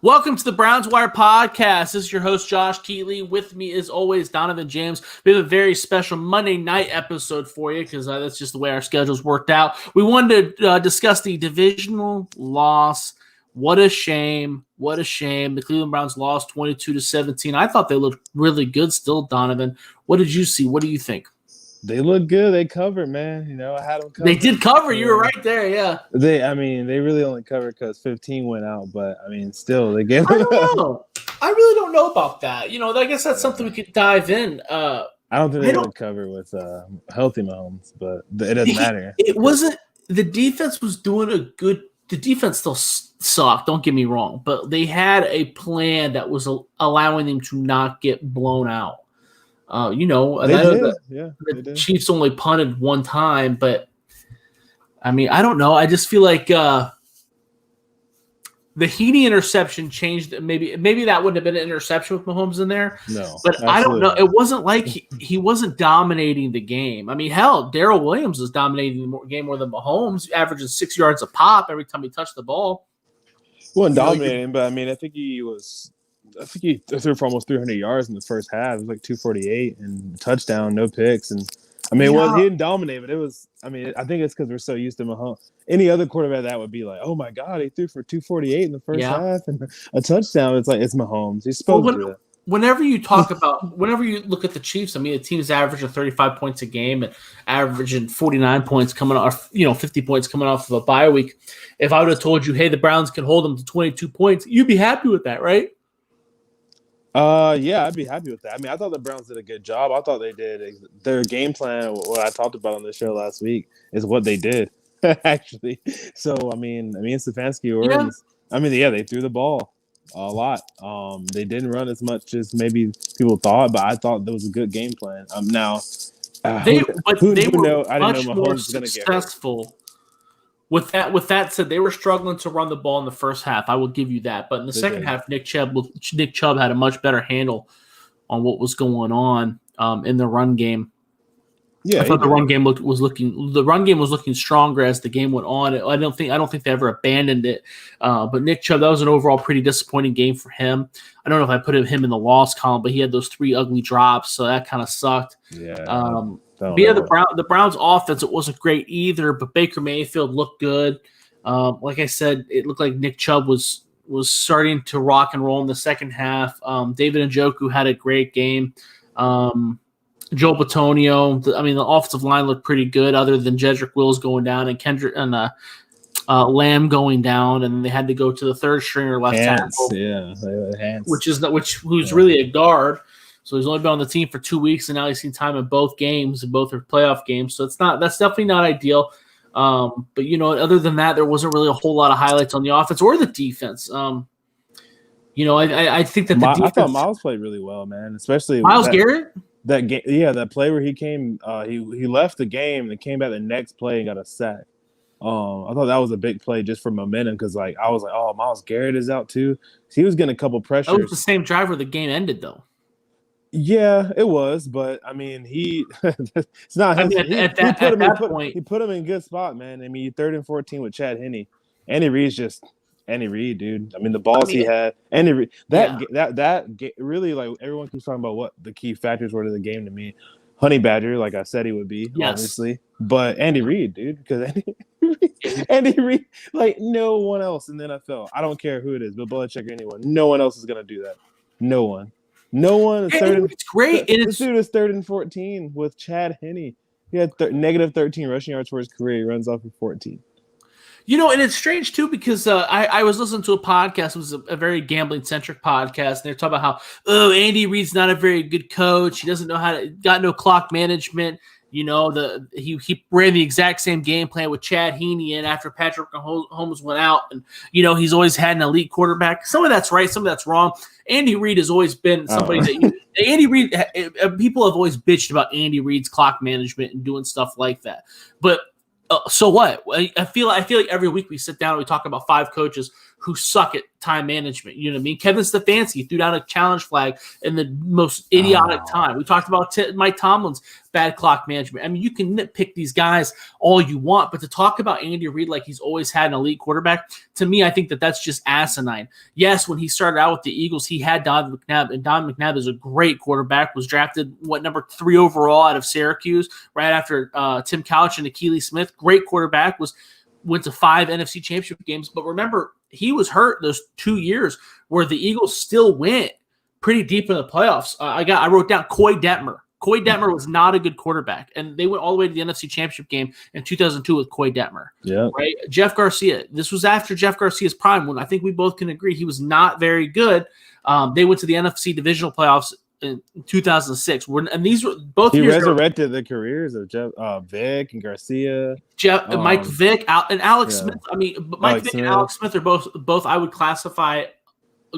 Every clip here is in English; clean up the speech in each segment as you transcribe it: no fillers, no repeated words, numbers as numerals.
Welcome to the Browns Wire Podcast. This is your host, Josh Keatley. With me, as always, Donovan James. We have a very special Monday night episode for you because that's just the way our schedules worked out. We wanted to discuss the divisional loss. What a shame. What a shame. The Cleveland Browns lost 22-17. I thought they looked really good still, Donovan. What did you see? What do you think? They look good. They covered, man. I had them covered. They did cover. You were right there, yeah. They really only covered because 15 went out. But, still, they gave I don't know. I really don't know about that. I guess that's something we could dive in. I don't think they would cover with healthy Mahomes, but it doesn't matter. It wasn't – the defense was doing a good – the defense still sucked, don't get me wrong. But they had a plan that was allowing them to not get blown out. The Chiefs only punted one time, but I don't know. I just feel like the Heaney interception changed. Maybe that wouldn't have been an interception with Mahomes in there. No, but absolutely. I don't know. It wasn't like he wasn't dominating the game. Hell, Darrell Williams was dominating the game more than Mahomes, averaging 6 yards a pop every time he touched the ball. Wasn't dominating, but I think he was. I think he threw for almost 300 yards in the first half. It was like 248 and touchdown, no picks. And he didn't dominate, but it was. I think it's because we're so used to Mahomes. Any other quarterback that would be like, oh my God, he threw for 248 in the first half and a touchdown. It's like it's Mahomes. He's supposed to do that. Whenever you look at the Chiefs, the team's averaging 35 points a game and averaging 49 points coming off, 50 points coming off of a bye week. If I would have told you, hey, the Browns can hold them to 22 points, you'd be happy with that, right? Yeah, I'd be happy with that. I thought the Browns did a good job. I thought they did their game plan. What I talked about on the show last week is what they did, actually. So, Stefanski orders. Yeah. They threw the ball a lot. They didn't run as much as maybe people thought, but I thought that was a good game plan. They were much more successful. With that said, they were struggling to run the ball in the first half. I will give you that. But in the second half, Nick Chubb had a much better handle on what was going on in the run game. Yeah, I thought the run game was looking stronger as the game went on. I don't think they ever abandoned it. But Nick Chubb, that was an overall pretty disappointing game for him. I don't know if I put him in the loss column, but he had those 3 ugly drops, so that kind of sucked. Yeah. The Browns' offense, it wasn't great either, but Baker Mayfield looked good. Like I said, it looked like Nick Chubb was starting to rock and roll in the second half. David Njoku had a great game. Joe Bitonio, the offensive line looked pretty good, other than Jedrick Wills going down and Kendrick and Lamb going down, and they had to go to the third stringer left tackle. Yeah, who's really a guard. So he's only been on the team for 2 weeks, and now he's seen time in both games, and both are playoff games. So that's definitely not ideal. But other than that, there wasn't really a whole lot of highlights on the offense or the defense. I think that I thought Miles played really well, man. Especially Myles Garrett. That game, that play where he came, he left the game and came back the next play and got a sack. I thought that was a big play just for momentum because, I was like, oh, Myles Garrett is out too. He was getting a couple pressures. That was the same drive where the game ended, though. Yeah, it was, but he it's not his, he put him in good spot, man. 3rd and 14 with Chad Henne. Andy Reid's just Andy Reid, dude. The balls he had. Andy Reid. That really, everyone keeps talking about what the key factors were to the game to me. Honey Badger, like I said he would be, obviously. But Andy Reid, dude, because Andy Reid, no one else in the NFL. I don't care who it is, but Belichick or anyone. No one else is gonna do that. No one. Is it's great. This dude is 3rd and 14 with Chad Henne. He had negative 13 rushing yards for his career. He runs off for 14. And it's strange, too, because I was listening to a podcast. It was a very gambling-centric podcast, and they're talking about how, Andy Reid's not a very good coach. He doesn't know got no clock management. He ran the exact same game plan with Chad Henne in after Patrick Mahomes went out. And, he's always had an elite quarterback. Some of that's right, some of that's wrong. Andy Reid has always been somebody Andy Reid, people have always bitched about Andy Reid's clock management and doing stuff like that. But so what? I feel like every week we sit down and we talk about 5 coaches who suck at time management. You know what I mean? Kevin Stefanski threw down a challenge flag in the most idiotic time. We talked about Mike Tomlin's bad clock management. I mean, you can nitpick these guys all you want, but to talk about Andy Reid like he's always had an elite quarterback, to me, I think that's just asinine. Yes, when he started out with the Eagles, he had Donovan McNabb, and Donovan McNabb is a great quarterback, was drafted, number 3 overall out of Syracuse, right after Tim Couch and Akili Smith. Great quarterback, went to 5 NFC Championship games. But remember, he was hurt those 2 years where the Eagles still went pretty deep in the playoffs. I wrote down Coy Detmer. Coy Detmer was not a good quarterback, and they went all the way to the NFC Championship game in 2002 with Coy Detmer. Yeah, right. Jeff Garcia. This was after Jeff Garcia's prime, when I think we both can agree he was not very good. They went to the NFC Divisional playoffs in 2006. And these were both. He resurrected the careers of Jeff, Vic, and Garcia. Mike Vick, and Alex Smith. I mean, Mike Vick and Alex Smith are both. I would classify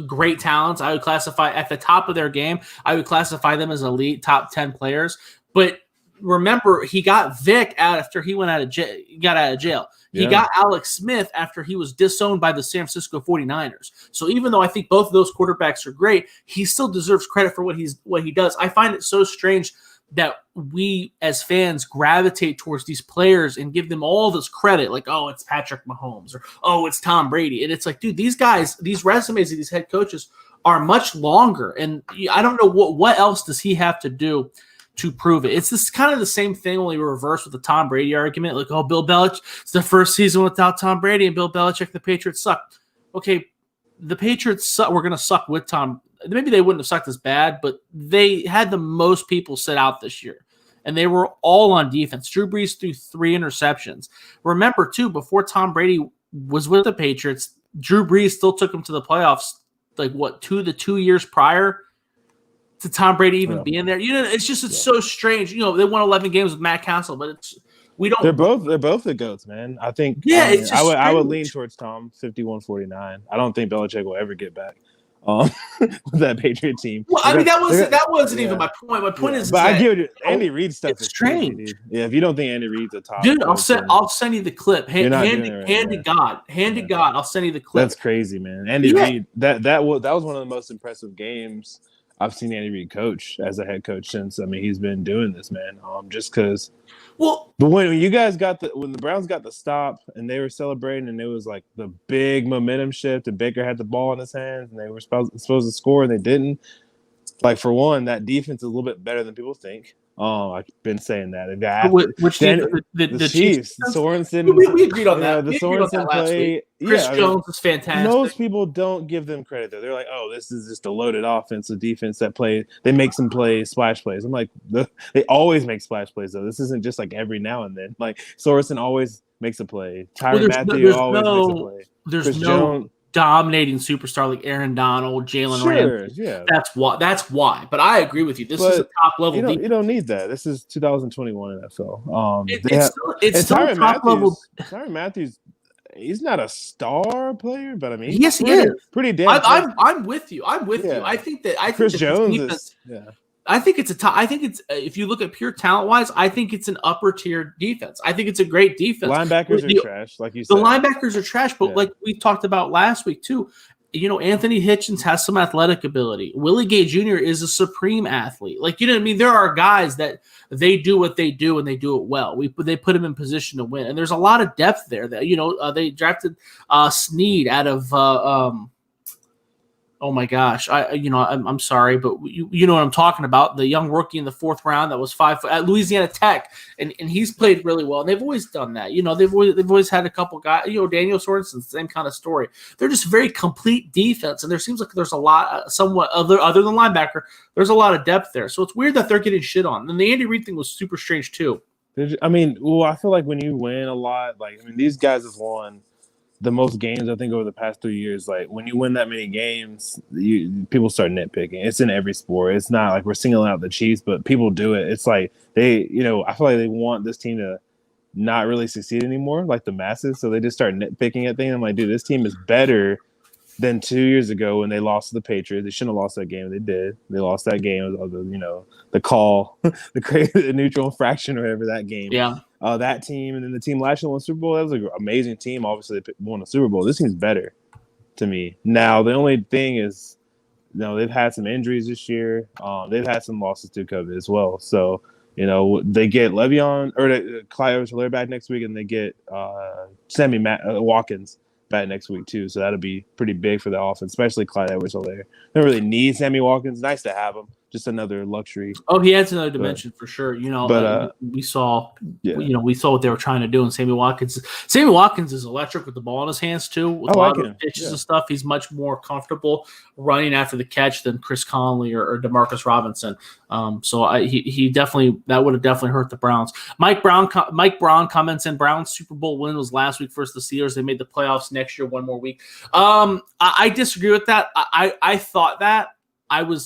great talents. I would classify at the top of their game. I would classify them as elite top 10 players. But remember, he got Vic out after he got out of jail. He got Alex Smith after he was disowned by the San Francisco 49ers. So even though I think both of those quarterbacks are great, he still deserves credit for what he does. I find it so strange that we as fans gravitate towards these players and give them all this credit, like, oh, it's Patrick Mahomes, or oh, it's Tom Brady. And it's like, dude, these guys, these resumes of these head coaches are much longer. And I don't know what else does he have to do to prove it. It's this kind of the same thing, only reversed with the Tom Brady argument. Like, oh, Bill Belichick, it's the first season without Tom Brady, and Bill Belichick, the Patriots suck. Okay, the Patriots were going to suck with Tom. Maybe they wouldn't have sucked as bad, but they had the most people sit out this year, and they were all on defense. Drew Brees threw 3 interceptions. Remember, too, before Tom Brady was with the Patriots, Drew Brees still took them to the playoffs, like, 2 years prior to Tom Brady even being there. You know, it's so strange. You know, they won 11 games with Matt Castle, but they're both the GOATs, man. I think. Yeah, I would lean towards Tom 51-49. I don't think Belichick will ever get back with that Patriot team. Well, I mean, that wasn't even my point. My point is, but I give it. Andy Reid stuff is strange. Crazy, yeah, if you don't think Andy Reid's a top, dude, I'll send you the clip. Hand to God, I'll send you the clip. That's crazy, man. Andy Reid. That was one of the most impressive games I've seen Andy Reid coach as a head coach since. I mean, he's been doing this, man. Just because. Well, but when you guys when the Browns got the stop and they were celebrating, and it was like the big momentum shift, and Baker had the ball in his hands, and they were supposed to score, and they didn't. Like, for one, that defense is a little bit better than people think. I've been saying that. The Chiefs, Sorensen. We agreed on that. The Sorensen play. Chris Jones is fantastic. Most people don't give them credit, though. They're like, oh, this is just a loaded offensive defense that they make some plays, splash plays. I'm like, they always make splash plays, though. This isn't just like every now and then. Like, Sorensen always makes a play. Tyrann Mathieu always makes a play. There's Jones, dominating superstar like Aaron Donald, Jalen Ramsey. Yeah. That's why. But I agree with you. This is a top level. You don't need that. This is 2021 NFL. It's still top level. Tyrann Mathieu, he's not a star player, but I mean, yes, he is. Pretty damn. I'm with you. I think Chris Jones is. Yeah. I think it's if you look at pure talent wise, I think it's an upper tier defense. I think it's a great defense. Linebackers are trash, like you said. The linebackers are trash, but like we talked about last week too, you know, Anthony Hitchens has some athletic ability. Willie Gay Jr. is a supreme athlete. Like, you know what I mean? There are guys that they do what they do and they do it well. They put him in position to win, and there's a lot of depth there. That, you know, they drafted Snead out of. Oh my gosh! I'm sorry, but you know what I'm talking about. The young rookie in the 4th round that was 5 foot at Louisiana Tech, and he's played really well. And they've always done that. You know, they've always had a couple guys. You know, Daniel Sorensen, same kind of story. They're just very complete defense, and there seems like there's a lot, somewhat other than linebacker. There's a lot of depth there. So it's weird that they're getting shit on. And the Andy Reid thing was super strange too. I mean, I feel like when you win a lot, these guys have won the most games, I think, over the past 3 years. Like, when you win that many games, people start nitpicking. It's in every sport. It's not like we're singling out the Chiefs, but people do it. It's like I feel like they want this team to not really succeed anymore, like the masses. So they just start nitpicking at things. I'm like, dude, this team is better than 2 years ago when they lost to the Patriots. They shouldn't have lost that game. They did. They lost that game. The call, the neutral infraction or whatever, that game. Yeah. That team, and then the team last year won the Super Bowl. That was an amazing team. Obviously, they won the Super Bowl. This team's better. to me. Now, the only thing is, they've had some injuries this year. They've had some losses to COVID as well. So, they get Le'Veon or Clyde Edwards-Helaire back next week, and they get Sammy Watkins back next week too. So that'll be pretty big for the offense, especially Clyde Edwards-Helaire. They don't really need Sammy Watkins. Nice to have him. Just another luxury. Oh, he adds another dimension for sure. But we saw, we saw what they were trying to do. And Sammy Watkins is electric with the ball in his hands too. With a lot of pitches and stuff, he's much more comfortable running after the catch than Chris Conley or DeMarcus Robinson. So he definitely, that would have definitely hurt the Browns. Mike Brown comments in, Browns Super Bowl win was last week versus the Steelers. They made the playoffs next year, one more week. I disagree with that. I thought that.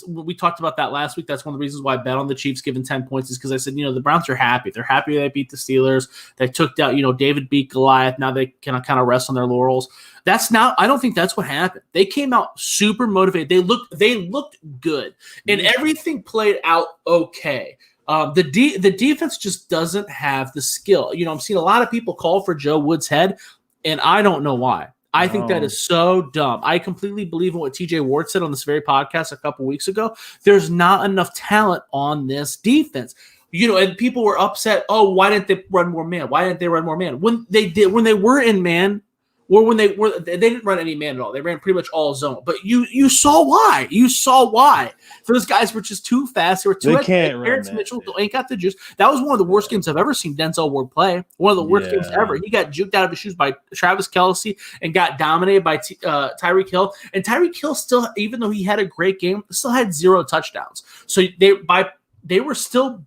We talked about that last week. That's one of the reasons why I bet on the Chiefs given 10 points is because I said, the Browns are happy. They're happy they beat the Steelers. They took down, David beat Goliath. Now they can kind of rest on their laurels. I don't think that's what happened. They came out super motivated. They looked good, and everything played out okay. The defense just doesn't have the skill. I'm seeing a lot of people call for Joe Woods' head, and I don't know why. I think that is so dumb. I completely believe in what TJ Ward said on this very podcast a couple weeks ago. There's not enough talent on this defense. And people were upset. Oh, why didn't they run more man? Why didn't they run more man? When they were in man, or when they didn't run any man at all. They ran pretty much all zone. But you saw why. You saw why. Those guys were just too fast. They were too. They can't run. Terrence Mitchell ain't got the juice. That was one of the worst games I've ever seen Denzel Ward play. One of the worst games ever. He got juked out of his shoes by Travis Kelce and got dominated by Tyreek Hill. And Tyreek Hill still, even though he had a great game, still had 0 touchdowns. So they were still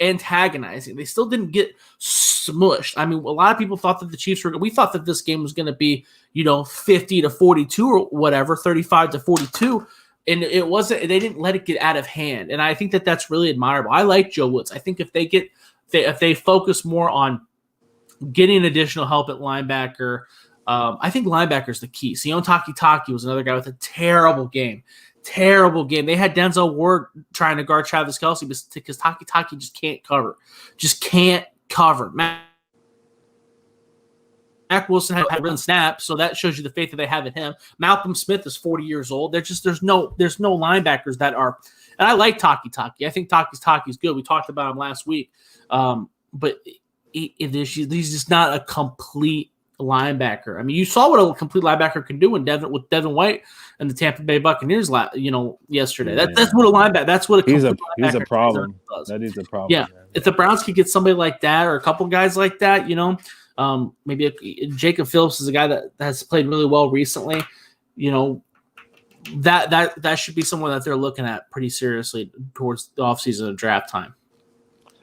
antagonizing. They still didn't get smushed. I mean, a lot of people thought that the Chiefs we thought that this game was going to be, 50-42 or whatever, 35-42. And it wasn't, they didn't let it get out of hand. And I think that that's really admirable. I like Joe Woods. I think if they focus more on getting additional help at linebacker, I think linebacker is the key. Sione Takitaki was another guy with a terrible game. Terrible game. They had Denzel Ward trying to guard Travis Kelce because Takitaki just can't cover. Just can't cover. Mac Wilson had run snap, so that shows you the faith that they have in him. Malcolm Smith is 40 years old. There's no linebackers that are, and I like Takitaki. I think Taki's good. We talked about him last week, but he's just not a complete linebacker. I mean, you saw what a complete linebacker can do with Devin White and the Tampa Bay Buccaneers, yesterday. That's what a linebacker. That's what he's a problem. That is a problem. Yeah, man. If the Browns could get somebody like that or a couple guys like that, maybe Jacob Phillips is a guy that has played really well recently. That should be someone that they're looking at pretty seriously towards the offseason and draft time.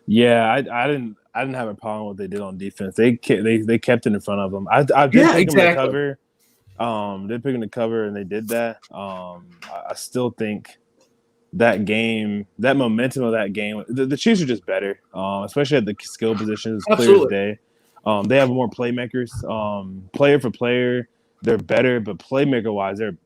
Yeah, I didn't have a problem with what they did on defense. They kept it in front of them. I did pick them to cover. They picked them to cover, and they did that. I still think that game, that momentum of that game, the Chiefs are just better, especially at the skill positions, clear as day. They have more playmakers. Player for player, they're better, but playmaker wise, they're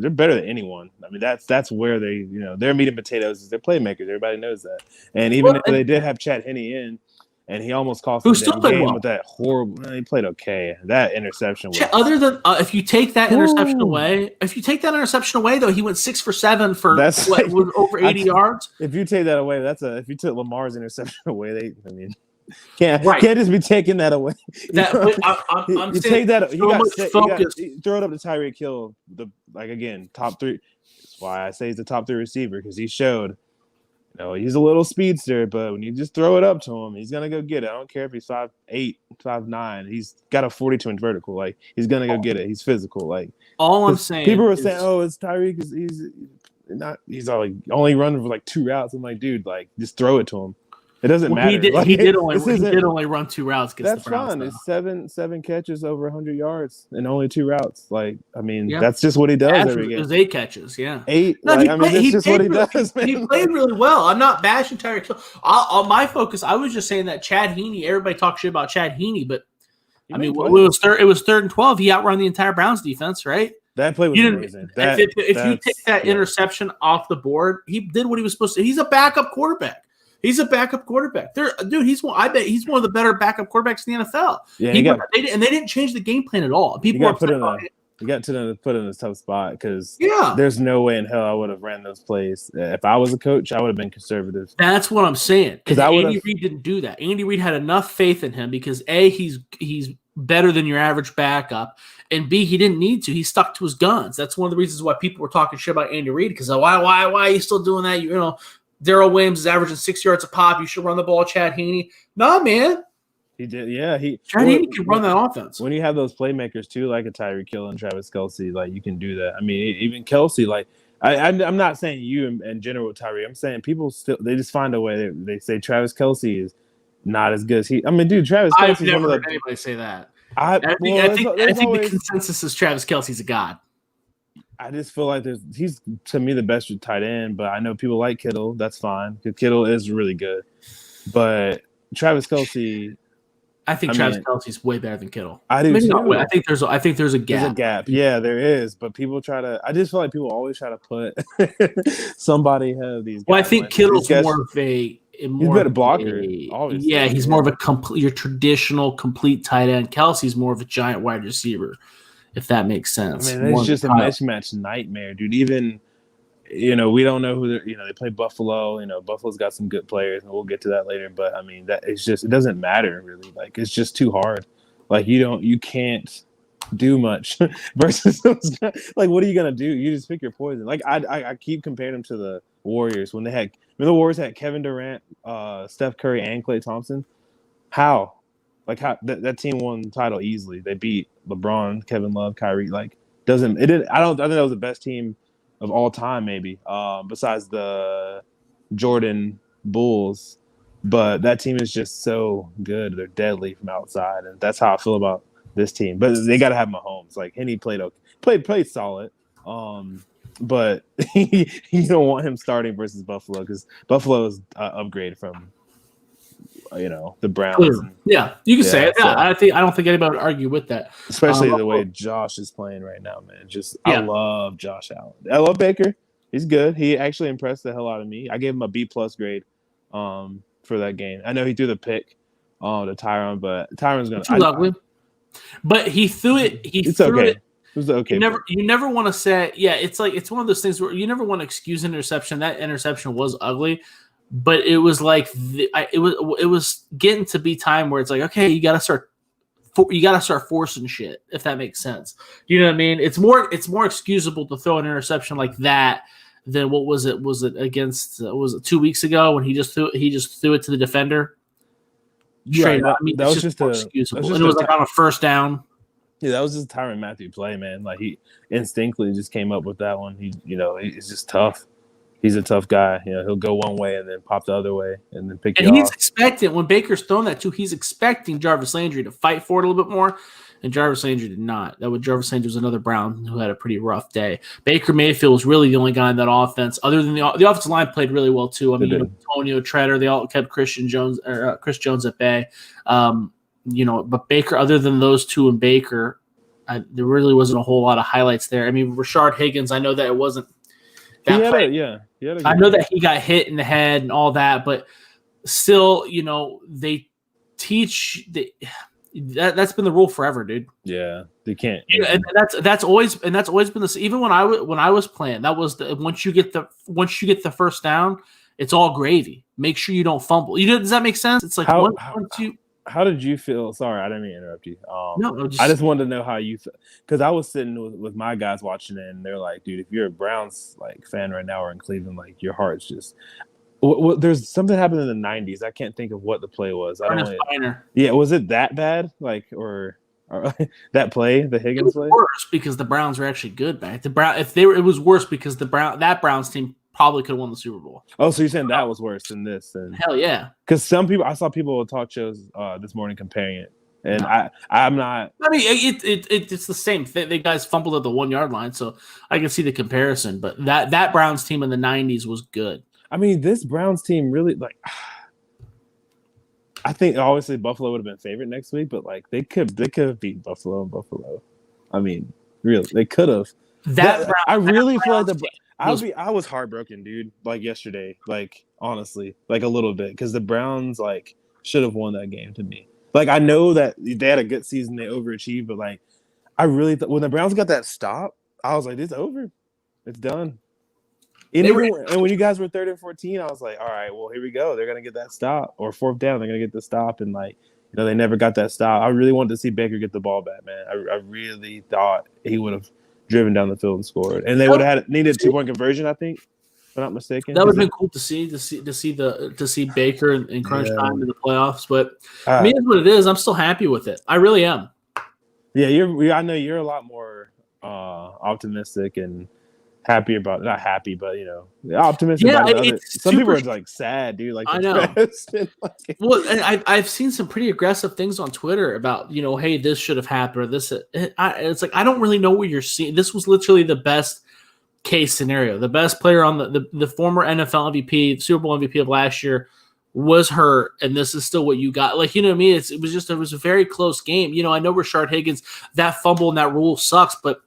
better than anyone. I mean, that's where they, their meat and potatoes is their playmakers. Everybody knows that. And even if they did have Chad Henne in, and he almost cost them the game with that horrible. He played okay. That interception was other than if you take that interception away. If you take that interception away, though, he went 6 for 7 for over 80 yards. If you take that away, if you took Lamar's interception away, can't just be taking that away. I'm you take that. You throw it up to Tyreek Hill. Top 3. That's why I say he's the top 3 receiver because he showed. He's a little speedster, but when you just throw it up to him, he's gonna go get it. I don't care if he's 5'8", 5'9". He's got a 42-inch vertical. He's gonna go get it. He's physical. All I'm saying, people were saying, "Oh, it's Tyreek. He's only running for 2 routes." I'm like, dude, just throw it to him. It doesn't matter. He did only run 2 routes. That's fine. It's seven catches over 100 yards and only 2 routes. That's just what he does every game. It was 8 catches. Yeah, 8. That's just what he does. Man. He played really well. I'm not bashing Tyreek Hill. On my focus, I was just saying that Chad Henne. Everybody talks shit about Chad Henne, but it was 3rd and 12. He outrun the entire Browns defense, right? That play was amazing. If you take that interception off the board, he did what he was supposed to. He's a backup quarterback. He's a backup quarterback. I bet he's one of the better backup quarterbacks in the NFL. Yeah, and they didn't change the game plan at all. People were We got to put in a tough spot because there's no way in hell I would have ran those plays. If I was a coach, I would have been conservative. That's what I'm saying. Because Andy Reid didn't do that. Andy Reid had enough faith in him because A, he's better than your average backup, and B, he didn't need to. He stuck to his guns. That's one of the reasons why people were talking shit about Andy Reid because why are you still doing that? You know, Darrell Williams is averaging 6 yards a pop. You should run the ball, Chad Henne. Nah, man. He did, yeah. Chad Henne can run that offense. When you have those playmakers too, like a Tyreek Hill and Travis Kelce, like you can do that. I mean, even Kelce, like I'm not saying you and general Tyreek. I'm saying people still they just find a way. They say Travis Kelce is not as good as he. I mean, dude, Travis Kelce. I've never heard anybody say that. I think the consensus is Travis Kelce's a god. I just feel like he's to me the best tight end, but I know people like Kittle. That's fine because Kittle is really good, but Travis Kelce. I think Travis Kelce's way better than Kittle. I do too. I think there's a gap. There's a gap. Yeah, there is. But people try to. I just feel like people always try to put somebody ahead of these guys. Well, I think Kittle's more of a. He's a better blocker. Obviously. Yeah, he's more of your traditional complete tight end. Kelsey's more of a giant wide receiver, if that makes sense. I mean, it's just a mismatch nightmare, dude. Even. We don't know who they're. They play Buffalo. Buffalo's got some good players, and we'll get to that later. But I mean, it doesn't matter really. Like it's just too hard. Like you can't do much versus those guys. Like what are you gonna do? You just pick your poison. Like I keep comparing them to the Warriors when the Warriors had Kevin Durant, Steph Curry, and Klay Thompson. How? Like how that team won the title easily. They beat LeBron, Kevin Love, Kyrie. Like I think that was the best team of all time, maybe, besides the Jordan Bulls. But that team is just so good. They're deadly from outside, and that's how I feel about this team. But they got to have Mahomes. Like, Henne played solid, but you don't want him starting versus Buffalo because Buffalo is upgrade from the Browns. Yeah, you can say it. Yeah, I don't think anybody would argue with that. Especially the way Josh is playing right now, man. I love Josh Allen. I love Baker. He's good. He actually impressed the hell out of me. I gave him a B+ grade for that game. I know he threw the pick to Tyron, but Tyron's gonna too lovely. But he threw it. It's okay. It was okay. You never want to say, it's like it's one of those things where you never want to excuse an interception. That interception was ugly. But it was like it was getting to be time where it's like, okay, you gotta start forcing shit, if that makes sense. You know what I mean? It's more excusable to throw an interception like that than what was it? Was it against? Was it 2 weeks ago when he just threw it to the defender? Straight up. I mean, that was just excusable. And it was like on a first down. Yeah, that was just a Tyrann Mathieu play, man. Like he instinctively just came up with that one. He's just tough. He's a tough guy. He'll go one way and then pop the other way and then pick you off. And he's expecting, when Baker's thrown that too, he's expecting Jarvis Landry to fight for it a little bit more, and Jarvis Landry did not. Jarvis Landry was another Brown who had a pretty rough day. Baker Mayfield was really the only guy in that offense. Other than the offensive line played really well too. I mean, Antonio Treader, they all kept Chris Jones at bay. But Baker, other than those two and Baker, there really wasn't a whole lot of highlights there. I mean, Rashard Higgins, I know that it wasn't that play. I know that he got hit in the head and all that, but still, they teach that's been the rule forever, dude. Yeah, they can't. And that's always been this. Even when I was playing, that was once you get the first down, it's all gravy. Make sure you don't fumble. Does that make sense? It's like how did you feel? Sorry, I didn't mean to interrupt you. I just wanted to know how you feel because I was sitting with my guys watching it, and they're like, "Dude, if you're a Browns fan right now or in Cleveland, your heart's just." There's something happened in the '90s. I can't think of what the play was. Yeah, was it that bad? Or that play, the Higgins play? Worse because the Browns were actually good back. It was worse because that Browns team probably could have won the Super Bowl. Oh, so you're saying that was worse than this? Hell yeah. Because I saw people on talk shows this morning comparing it, and I'm not. I mean, it's the same thing. The guys fumbled at the 1 yard line, so I can see the comparison. But that Browns team in the '90s was good. I mean, this Browns team really I think obviously Buffalo would have been favorite next week, but they could have beat Buffalo and Buffalo. I mean, really, they could have. I really feel like I was heartbroken, dude. Yesterday, honestly, a little bit because the Browns should have won that game to me. I know that they had a good season, they overachieved, but I really when the Browns got that stop, I was like, it's over. It's done. And when you guys were 3rd and 14, I was like, all right, well, here we go. They're gonna get that stop, or 4th down, they're gonna get the stop, and they never got that stop. I really wanted to see Baker get the ball back, man. I really thought he would have driven down the field and scored, and they would have needed a 2-point conversion, I think, if I'm not mistaken. That would have been cool to see Baker in crunch time in the playoffs. But me, is what it is. I'm still happy with it. I really am. Yeah, I know you're a lot more optimistic and happy about, not happy, but optimistic. Yeah, about some people are like sad, dude. Like, I know. Well, and I've seen some pretty aggressive things on Twitter about hey, this should have happened, or this. It's like I don't really know what you're seeing. This was literally the best case scenario. The best player on the former NFL MVP, Super Bowl MVP of last year, was hurt, and this is still what you got. Like, you know what I mean? It was a very close game. I know Rashard Higgins, that fumble and that rule sucks, but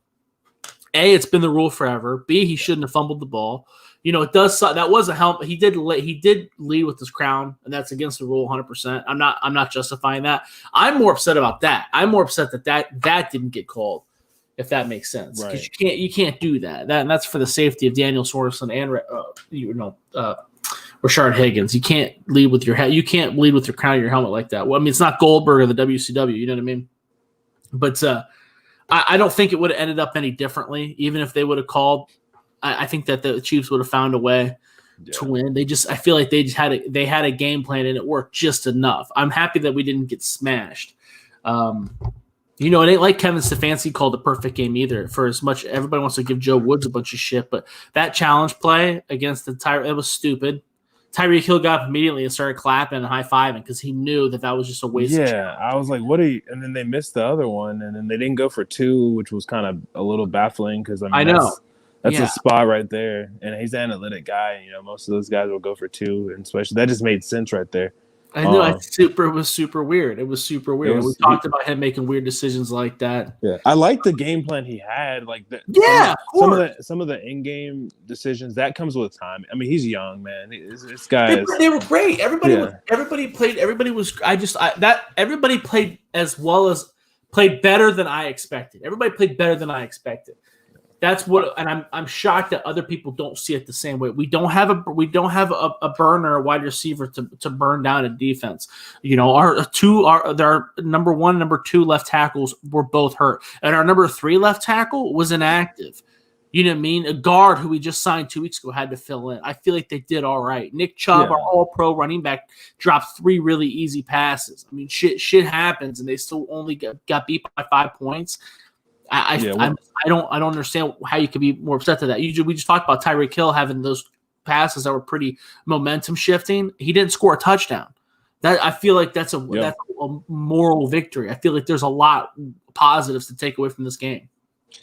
A, it's been the rule forever. B, he shouldn't have fumbled the ball. It does suck. That was a help. He did lead with his crown, and that's against the rule 100%. I'm not justifying that. I'm more upset about that. I'm more upset that didn't get called, if that makes sense. Because you can't do that. And that's for the safety of Daniel Sorensen and Rashard Higgins. You can't lead with your head. You can't lead with your crown of your helmet like that. Well, I mean, it's not Goldberg or the WCW. You know what I mean? But I don't think it would have ended up any differently, even if they would have called. I think that the Chiefs would have found a way to win. I feel like they had a game plan and it worked just enough. I'm happy that we didn't get smashed. It ain't like Kevin Stefanski called a perfect game either. For as much everybody wants to give Joe Woods a bunch of shit, but that challenge play against it was stupid. Tyreek Hill got up immediately and started clapping and high-fiving because he knew that was just a waste of time. I was like, what are you – and then they missed the other one, and then they didn't go for 2, which was kind of a little baffling because, I know. That's a spot right there. And he's an analytic guy. Most of those guys will go for 2, and especially – that just made sense right there. I know. It was super weird. It was super weird. We talked about him making weird decisions like that. Yeah, I like the game plan he had. Like some of the in-game decisions that comes with time. I mean, he's young, man. This guy they were great. Everybody played. Everybody played as well as played better than I expected. Everybody played better than I expected. That's what, and I'm shocked that other people don't see it the same way. We don't have a burner wide receiver to burn down a defense. Our number 1, number 2 left tackles were both hurt, and our number 3 left tackle was inactive. You know what I mean? A guard who we just signed 2 weeks ago had to fill in. I feel like they did all right. Nick Chubb, our all-pro running back, dropped 3 really easy passes. I mean, shit happens, and they still only got beat by 5 points. I don't understand how you could be more upset to that. We just talked about Tyreek Hill having those passes that were pretty momentum shifting. He didn't score a touchdown. I feel like that's a moral victory. I feel like there's a lot of positives to take away from this game.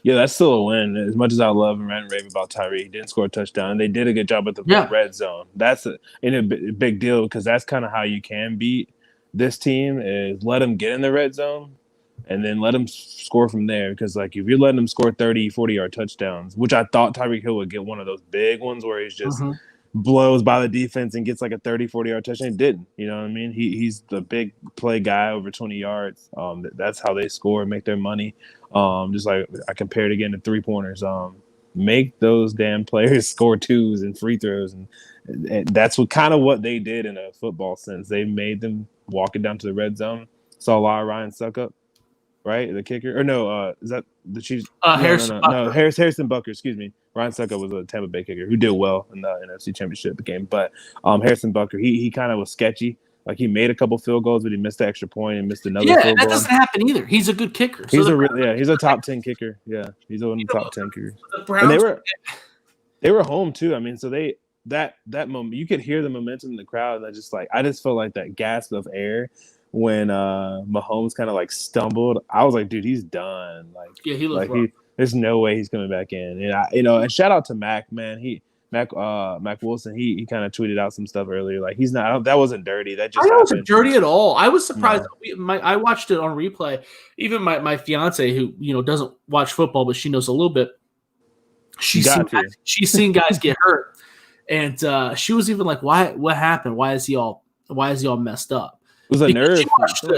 Yeah, that's still a win. As much as I love and rant and rave about Tyreek, he didn't score a touchdown, and they did a good job at the red zone. That's a big deal because that's kind of how you can beat this team is let them get in the red zone. And then let him score from there because, if you're letting him score 30, 40-yard touchdowns, which I thought Tyreek Hill would get one of those big ones where he's just blows by the defense and gets like a 30, 40-yard touchdown. He didn't. You know what I mean? He's the big play guy over 20 yards. That's how they score and make their money. Just like I compared again to 3-pointers. Make those damn players score 2s and free throws. And that's what they did in a football sense. They made them walk it down to the red zone. Saw a lot of Ryan Suckup. Right, the kicker, or no? Is that the Chiefs? Harrison Butker. Excuse me. Ryan Suckup was a Tampa Bay kicker who did well in the NFC Championship game. But Harrison Butker, he kind of was sketchy. Like he made a couple field goals, but he missed the extra point and missed another. Yeah, that doesn't happen either. He's a good kicker. He's a top 10 kicker. Yeah, he's one of the top 10 kickers. And they were home too. I mean, so that moment you could hear the momentum in the crowd. And I just felt like that gasp of air. When Mahomes kind of stumbled, I was like, dude, he's done. He looked rough. There's no way he's coming back in. And and shout out to Mac, man. Mac Wilson, he kind of tweeted out some stuff earlier. He's not. That wasn't dirty. That just wasn't dirty at all. I was surprised. No. I watched it on replay. Even my fiance, who doesn't watch football, but she knows a little bit. She's seen guys get hurt, and she was even like, "Why? What happened? Why is he all messed up?" was a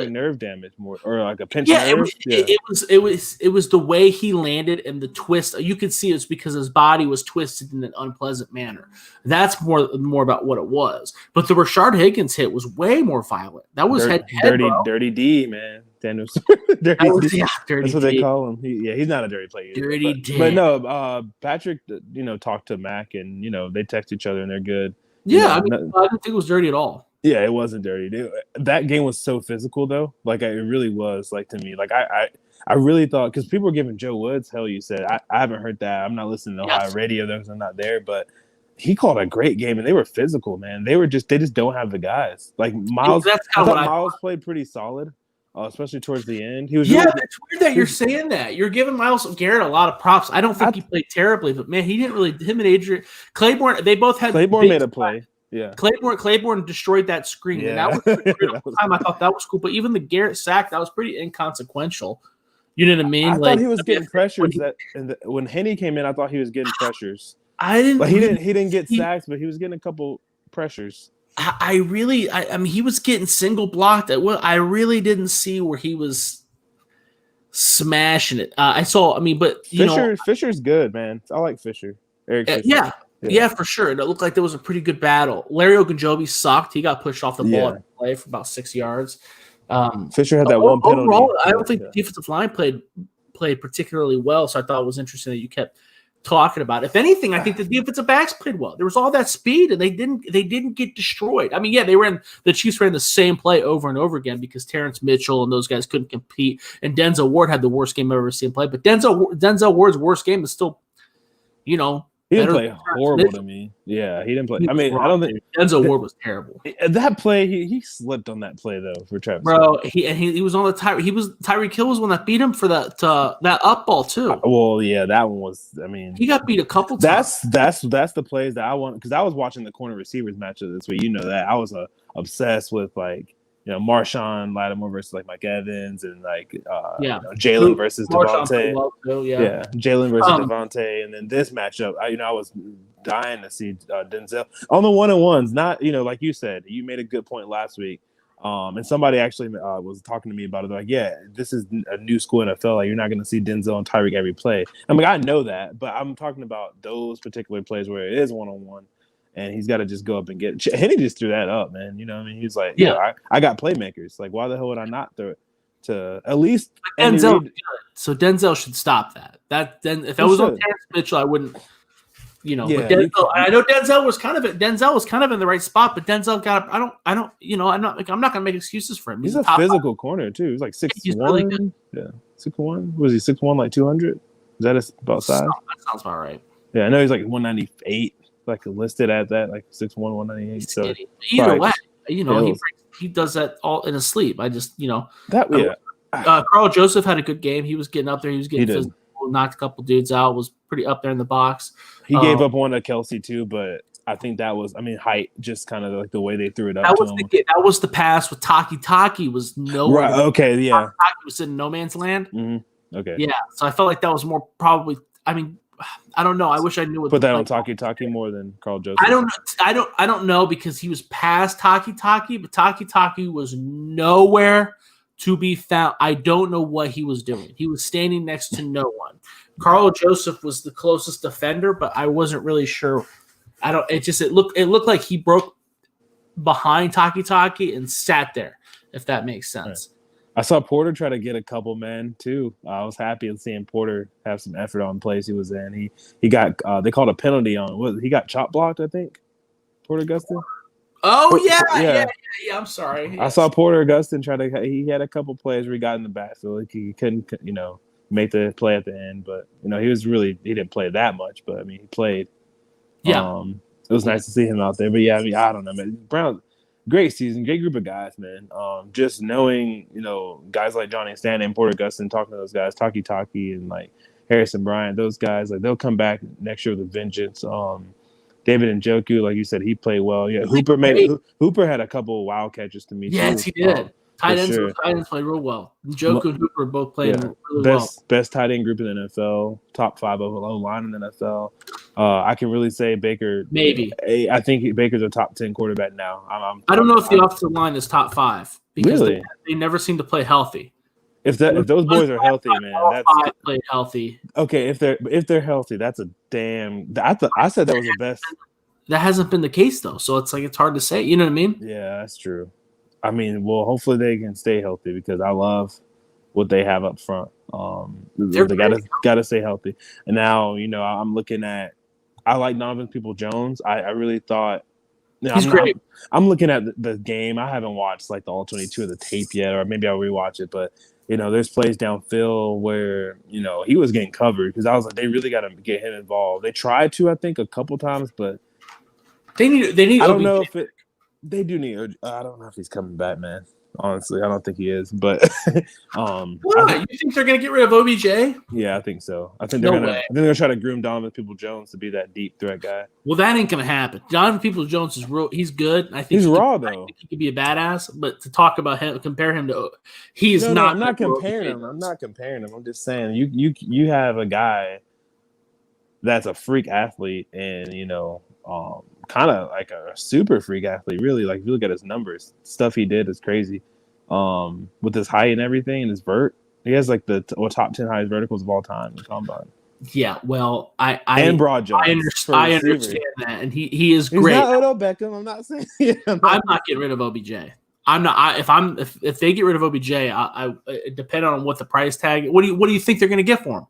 nerve damage more, or like a pinch nerve. It was the way he landed and the twist. You could see it was because his body was twisted in an unpleasant manner. That's more about what it was. But the Rashard Higgins hit was way more violent. That was dirty D, man. Daniels, dirty D. Yeah, that's what they call him. He's not a dirty player. Dirty D. But no, Patrick, talked to Mac, and they text each other, and they're good. Yeah, I didn't think it was dirty at all. Yeah, it wasn't dirty. That game was so physical, though. Like, it really was. Like, to me, like I really thought, because people were giving Joe Woods hell. You said I haven't heard that. I'm not listening to Ohio radio because I'm not there, but he called a great game, and they were physical, man. They just don't have the guys. Like Miles, I thought Miles played pretty solid, especially towards the end. He was it's weird that you're saying that. You're giving Miles Garrett a lot of props. I don't think he played terribly, but man, he didn't really. Him and Adrian Claiborne, they both had. Claiborne made a play. Yeah, Claiborne destroyed that screen, and that was the critical time. I thought that was cool, but even the Garrett sack, that was pretty inconsequential. You know what I mean? I thought he was getting pressures. When Henny came in, I thought he was getting pressures. He didn't get sacks, but he was getting a couple pressures. I mean, he was getting single blocked. I really didn't see where he was smashing it. Fisher's good, man. I like Fisher. Eric Fisher. Yeah, for sure. And it looked like there was a pretty good battle. Larry Ogunjobi sucked. He got pushed off the ball and play for about 6 yards. Fisher had that one penalty. Overall, I don't think the defensive line played particularly well, so I thought it was interesting that you kept talking about. If anything, I think the defensive backs played well. There was all that speed, and they didn't get destroyed. I mean, the Chiefs ran the same play over and over again because Terrence Mitchell and those guys couldn't compete, and Denzel Ward had the worst game I've ever seen play. But Denzel Ward's worst game is still, he didn't play horrible to me. Yeah, he didn't play. I mean, I don't think Denzel Ward was terrible. That play, he slipped on that play though for Travis. Bro, he was on the Tyreek Hill was one that beat him for that up ball too. Well, yeah, that one was. I mean, he got beat a couple times. That's the plays that I want, because I was watching the corner receivers matchup this week. You know that I was obsessed with Marshawn Lattimore versus Mike Evans, and Jalen versus Devontae. Jalen versus Devontae, and then this matchup, I was dying to see Denzel on the 1-on-1s. Not like you said, you made a good point last week, and somebody actually was talking to me about it. They're like, this is a new school NFL. You're not going to see Denzel and Tyreek every play. I'm like, I know that, but I'm talking about those particular plays where it is 1-on-1. And he's got to just go up and get it. Henny just threw that up, man. You know what I mean? He's like, I got playmakers. Like, why the hell would I not throw it to at least Denzel? So Denzel should stop that. If I was on Terrence Mitchell, I wouldn't. But Denzel, I know Denzel was kind of in the right spot, but Denzel got. I'm not going to make excuses for him. He's a physical corner too. He's like 6'1". Really, yeah, 6'1". Was he 6'1", like 200? Is that about size? That sounds about right. Yeah, I know he's like 198. Listed at that, 6'1", 198. So either way, he does that all in his sleep. I just, Carl Joseph had a good game. He was getting up there. He was getting physical, knocked a couple dudes out. Was pretty up there in the box. He gave up one to Kelsey too, but I think that was, height, just kind of the way they threw it up. That was the pass with Taki. Taki was nowhere. Right. Okay. Yeah. Taki was in no man's land. Mm-hmm. Okay. Yeah. So I felt like that was more probably. I don't know. I wish I knew what. Put that on Taki more than Carl Joseph. I don't know, because he was past Taki, but Taki was nowhere to be found. I don't know what he was doing. He was standing next to no one. Carl Joseph was the closest defender, but I wasn't really sure. It looked like he broke behind Taki and sat there, if that makes sense. Right. I saw Porter try to get a couple men too. I was happy in seeing Porter have some effort on plays he was in. He got they called a penalty on. He got chop blocked, I think. Porter Gustin. Oh yeah. I'm sorry. I saw Porter Gustin try to. He had a couple plays where he got in the backfield. He couldn't, make the play at the end. But he didn't play that much. But he played. Yeah. It was nice to see him out there. But yeah, I don't know, man. Brown. Great season, great group of guys, man. Just knowing, guys like Johnny Stanton and Porter Gustin, talking to those guys, Taki and Harrison Bryant, those guys, they'll come back next year with a vengeance. David Njoku, like you said, he played well. Yeah, Hooper had a couple of wild catches to me. Yes, too. He did. Tight ends played real well. Njoku and Hooper both played really well. Best tight end group in the NFL, top 5 O line in the NFL. I can really say Baker. Maybe. I think Baker's a top 10 quarterback now. I don't know if the offensive line is top 5 because really? they never seem to play healthy. If those boys are healthy, man, that's played healthy. Okay, if they're healthy, that's a damn. I said that was the best. That hasn't been the case though, so it's hard to say. You know what I mean? Yeah, that's true. I mean, well, hopefully they can stay healthy because I love what they have up front. They gotta stay healthy. And now, I'm looking at. I like Donovan Peoples-Jones. I really thought. He's great. I'm looking at the game. I haven't watched the all 22 of the tape yet, or maybe I'll rewatch it. But there's plays downfield where he was getting covered because I was like, they really got to get him involved. They tried to, I think, a couple times, but they need. I don't know if they do need. I don't know if he's coming back, man. Honestly, I don't think he is. But you think they're gonna get rid of OBJ? Yeah, I think so. I think they're gonna try to groom Donovan Peoples-Jones to be that deep threat guy. Well, that ain't gonna happen. Donovan Peoples-Jones is real. He's good. I think he's raw though. I think he could be a badass. But to talk about him, compare him to, he's not. I'm not comparing him. I'm not comparing him. I'm just saying you have a guy that's a freak athlete and kind of like a super freak athlete, really. Like if you look at his numbers, stuff he did is crazy. With his height and everything and his vert, he has like the top 10 highest verticals of all time in the combine. Yeah, well, and broad jumps. I understand that, and he is great. He's not Odell Beckham. I'm not saying. I'm not getting rid of OBJ. I'm not. If they get rid of OBJ, I depending on what the price tag. What do you think they're going to get for him?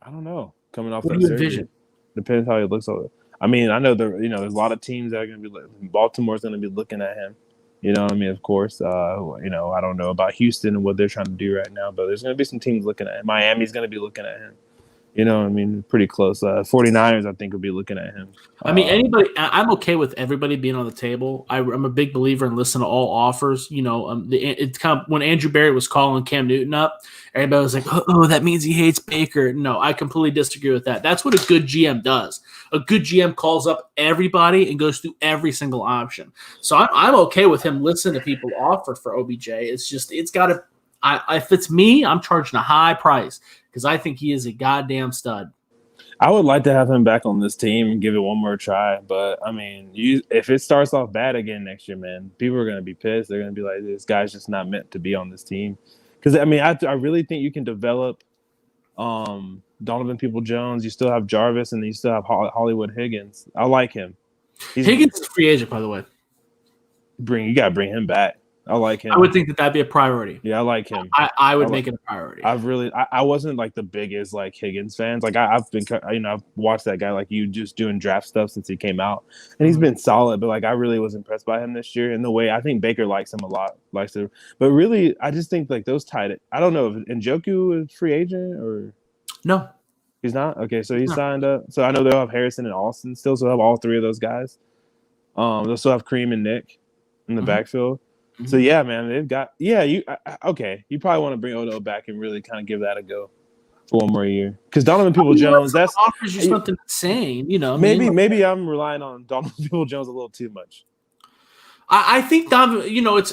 I don't know. Coming off that surgery, depends how he looks. I mean, I know there's a lot of teams that are going to be. Baltimore's going to be looking at him. You know what I mean? Of course. I don't know about Houston and what they're trying to do right now, but there's going to be some teams looking at him. Miami's going to be looking at him. You know what I mean? Pretty close. 49ers, I think, will be looking at him. I mean, anybody. I'm okay with everybody being on the table. I'm a big believer in listening to all offers. It's kind of when Andrew Barrett was calling Cam Newton up, everybody was like, "Oh, that means he hates Baker." No, I completely disagree with that. That's what a good GM does. A good GM calls up everybody and goes through every single option. So I'm okay with him listening to people offered for OBJ. It's just it's got to. If it's me, I'm charging a high price because I think he is a goddamn stud. I would like to have him back on this team and give it one more try. But, I mean, if it starts off bad again next year, man, people are going to be pissed. They're going to be like, this guy's just not meant to be on this team. Because, I mean, I really think you can develop Donovan Peoples-Jones. You still have Jarvis, and you still have Hollywood Higgins. I like him. Higgins is a free agent, by the way. You got to bring him back. I like him. I would think that'd be a priority. Yeah, I like him. I would make it a priority. I wasn't like the biggest like Higgins fans. Like I've been, I've watched that guy like you just doing draft stuff since he came out, and he's been solid. But like I really was impressed by him this year in the way I think Baker likes him a lot, likes it. But really, I just think like those tight. I don't know if Njoku is free agent or no, he's not. Okay, so he's signed up. So I know they'll have Harrison and Austin still. So they'll have all three of those guys. They'll still have Kareem and Nick in the backfield. So yeah, man, they've got You probably want to bring Odell back and really kind of give that a go for one more year because Donovan Peoples-Jones offers you something insane. Maybe I'm relying on Donovan Peoples-Jones a little too much. I think Donovan.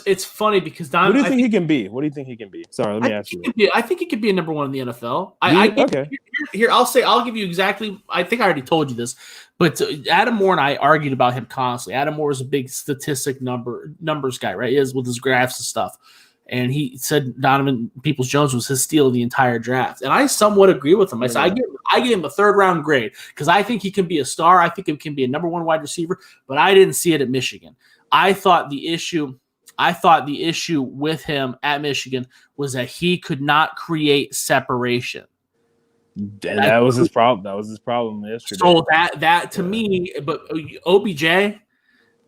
It's funny because Donovan. What do you think he can be? What do you think he can be? Sorry, let me ask you. I think he could be a number one in the NFL. Okay. Here, I'll give you exactly. I think I already told you this, but Adam Moore and I argued about him constantly. Adam Moore is a big numbers guy, right? He is with his graphs and stuff. And he said Donovan Peoples-Jones was his steal of the entire draft. And I somewhat agree with him. I said, I give him a third-round grade because I think he can be a star. I think he can be a number one wide receiver, but I didn't see it at Michigan. I thought the issue with him at Michigan was that he could not create separation. And that was his problem. That was his problem yesterday. So that to me, but OBJ,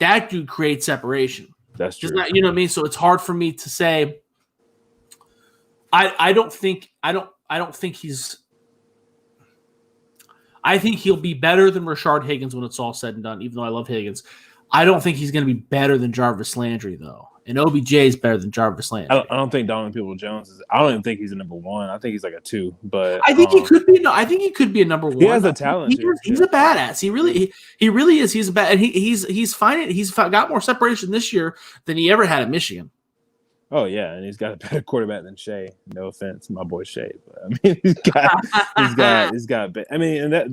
that dude creates separation. That's true. You know what I mean? So it's hard for me to say. I think he'll be better than Rashard Higgins when it's all said and done, even though I love Higgins. I don't think he's going to be better than Jarvis Landry, though. And OBJ is better than Jarvis Landry. I don't think Donovan Peoples-Jones is. I don't even think he's a number one. I think he's like a 2. But I think he could be. No, I think he could be a number one. He has a talent. He's a badass. He really is. He's a bad. And he's finding. He's got more separation this year than he ever had at Michigan. Oh yeah, and he's got a better quarterback than Shea. No offense, my boy Shea, but I mean he's got. I mean, and that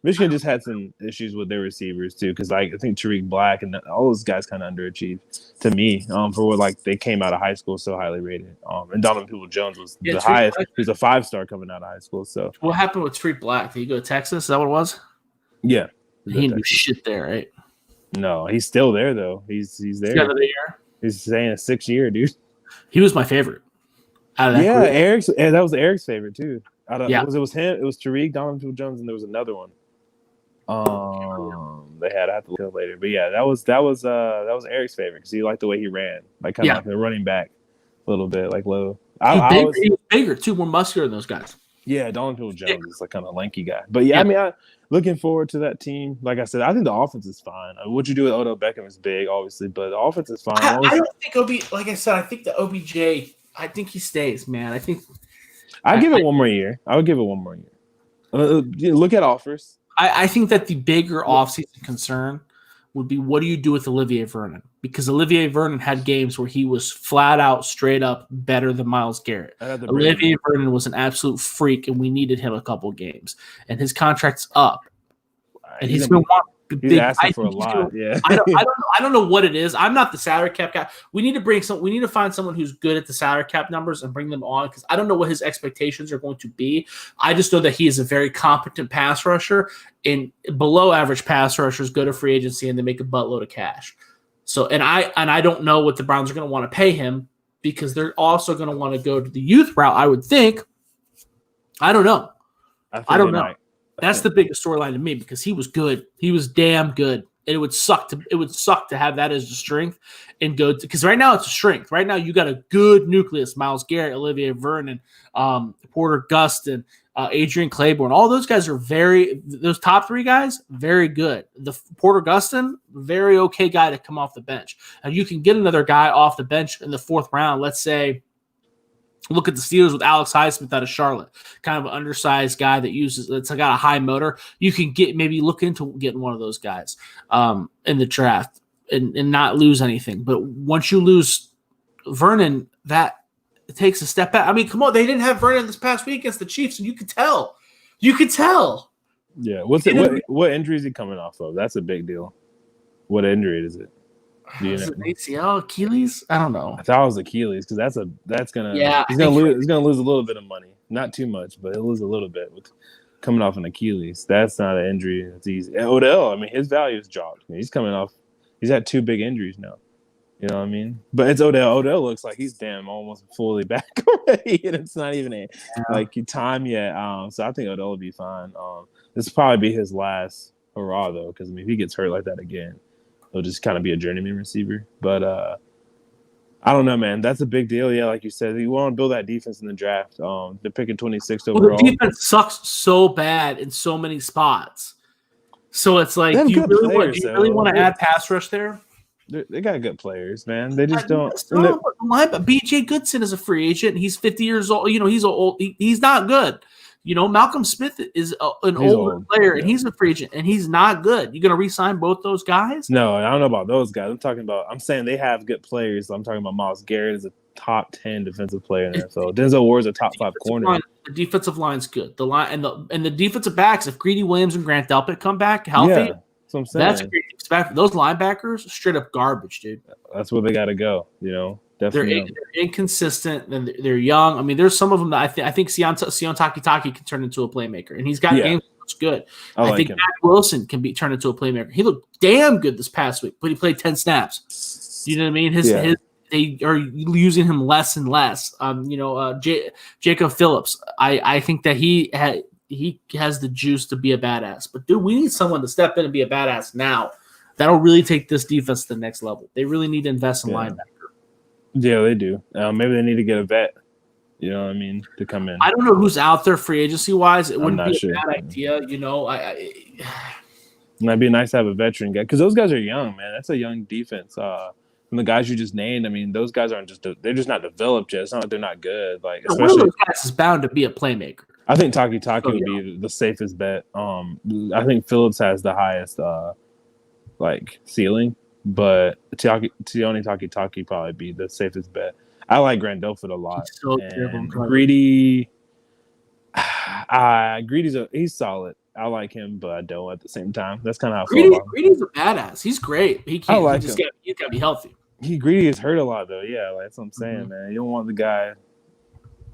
Michigan just had some issues with their receivers too, because like I think Tariq Black and all those guys kind of underachieved to me for what like they came out of high school so highly rated. And Donovan Peoples-Jones was the highest. He was a 5-star coming out of high school. So what happened with Tariq Black? Did he go to Texas? Is that what it was? Yeah, he didn't do shit there, right? No, he's still there though. He's there. He's got another year. He's saying a 6th year, dude. He was my favorite. Out of that group. That was Eric's favorite too. It was him. It was Tariq, Donovan Peoples-Jones, and there was another one. I have to look up later, but yeah, that was Eric's favorite because he liked the way he ran, like kind of like the running back, a little bit like low. He was bigger too, more muscular than those guys. Yeah, Donovan Peoples-Jones is like kind of lanky guy, but yeah, I mean, I'm looking forward to that team. Like I said, I think the offense is fine. What you do with Odell Beckham is big, obviously, but the offense is fine. I don't think like I said, I think the OBJ. I think he stays, man. I'd give it one more year. I would give it one more year. Look at offers. I think that the bigger offseason concern would be what do you do with Olivier Vernon? Because Olivier Vernon had games where he was flat out, straight up better than Myles Garrett. Olivier Vernon was an absolute freak, and we needed him a couple games. And his contract's up, and he's going to want. He's asking for a lot. I don't know what it is. I'm not the salary cap guy. We need to find someone who's good at the salary cap numbers and bring them on because I don't know what his expectations are going to be. I just know that he is a very competent pass rusher, and below average pass rushers go to free agency and they make a buttload of cash. So and I don't know what the Browns are going to want to pay him because they're also going to want to go to the youth route. I would think. I don't know. I don't know. That's the biggest storyline to me because he was good. He was damn good. And it would suck to have that as a strength and go to because right now it's a strength. Right now you got a good nucleus: Myles Garrett, Olivier Vernon, Porter Gustin, Adrian Claiborne. All those guys are those top 3 guys, very good. The Porter Gustin, very okay guy to come off the bench. And you can get another guy off the bench in the 4th round. Let's say. Look at the Steelers with Alex Highsmith out of Charlotte, kind of an undersized guy that's got a high motor. You can look into getting one of those guys in the draft and not lose anything. But once you lose Vernon, that takes a step back. I mean, come on, they didn't have Vernon this past week against the Chiefs, and you could tell. Yeah, what injury is he coming off of? That's a big deal. What injury is it? Is it ACL, Achilles? I don't know. I thought it was Achilles because he's gonna lose a little bit of money, not too much, but he'll lose a little bit with coming off an Achilles. That's not an injury that's easy. And Odell, I mean, his value is dropped. He's coming off. He's had 2 big injuries now. You know what I mean? But it's Odell. Odell looks like he's almost fully back already, and it's not even time yet. So I think Odell will be fine. This will probably be his last hurrah though, because I mean, if he gets hurt like that again. He'll just kind of be a journeyman receiver. But I don't know, man. That's a big deal. Yeah, like you said, you want to build that defense in the draft. They're picking 26th overall. The defense sucks so bad in so many spots. So it's like, do you really want to add pass rush there? They got good players, man. They just don't. B.J. Goodson is a free agent. He's 50 years old. He's old. He's not good. Malcolm Smith is an older player, and he's a free agent, and he's not good. You going to re-sign both those guys? No, I don't know about those guys. I'm saying they have good players. I'm talking about Myles Garrett is a top 10 defensive player in the NFL. Denzel Ward is a top 5 corner. The defensive line's good. The line and the defensive backs, if Greedy Williams and Grant Delpit come back healthy, that's what I'm saying. That's great. Those linebackers, straight up garbage, dude. That's where they got to go, Definitely. They're inconsistent and they're young. I mean, there's some of them that I think Sion Takitaki can turn into a playmaker, and he's got games that's good. I think Matt Wilson can be turned into a playmaker. He looked damn good this past week, but he played 10 snaps. You know what I mean? They are using him less and less. Jacob Phillips. I think that he has the juice to be a badass. But dude, we need someone to step in and be a badass now. That'll really take this defense to the next level. They really need to invest in linebacker. Yeah, they do. Maybe they need to get a vet, to come in. I don't know who's out there free agency wise. It wouldn't be a bad idea, It might be nice to have a veteran guy because those guys are young, man. That's a young defense. And the guys you just named, I mean, those guys they're just not developed yet. It's not like they're not good. Like, especially one of those guys is bound to be a playmaker. I think Takitaki would be the safest bet. I think Phillips has the highest ceiling. but Tioni Taki probably be the safest bet. I like Grant Delpit a lot. He's so and Greedy, he's solid. I like him, but I don't at the same time. That's kind of how I feel about him. Greedy's a badass. He's great. He's got to be healthy. Greedy is hurt a lot though. Yeah, that's what I'm saying, man. You don't want the guy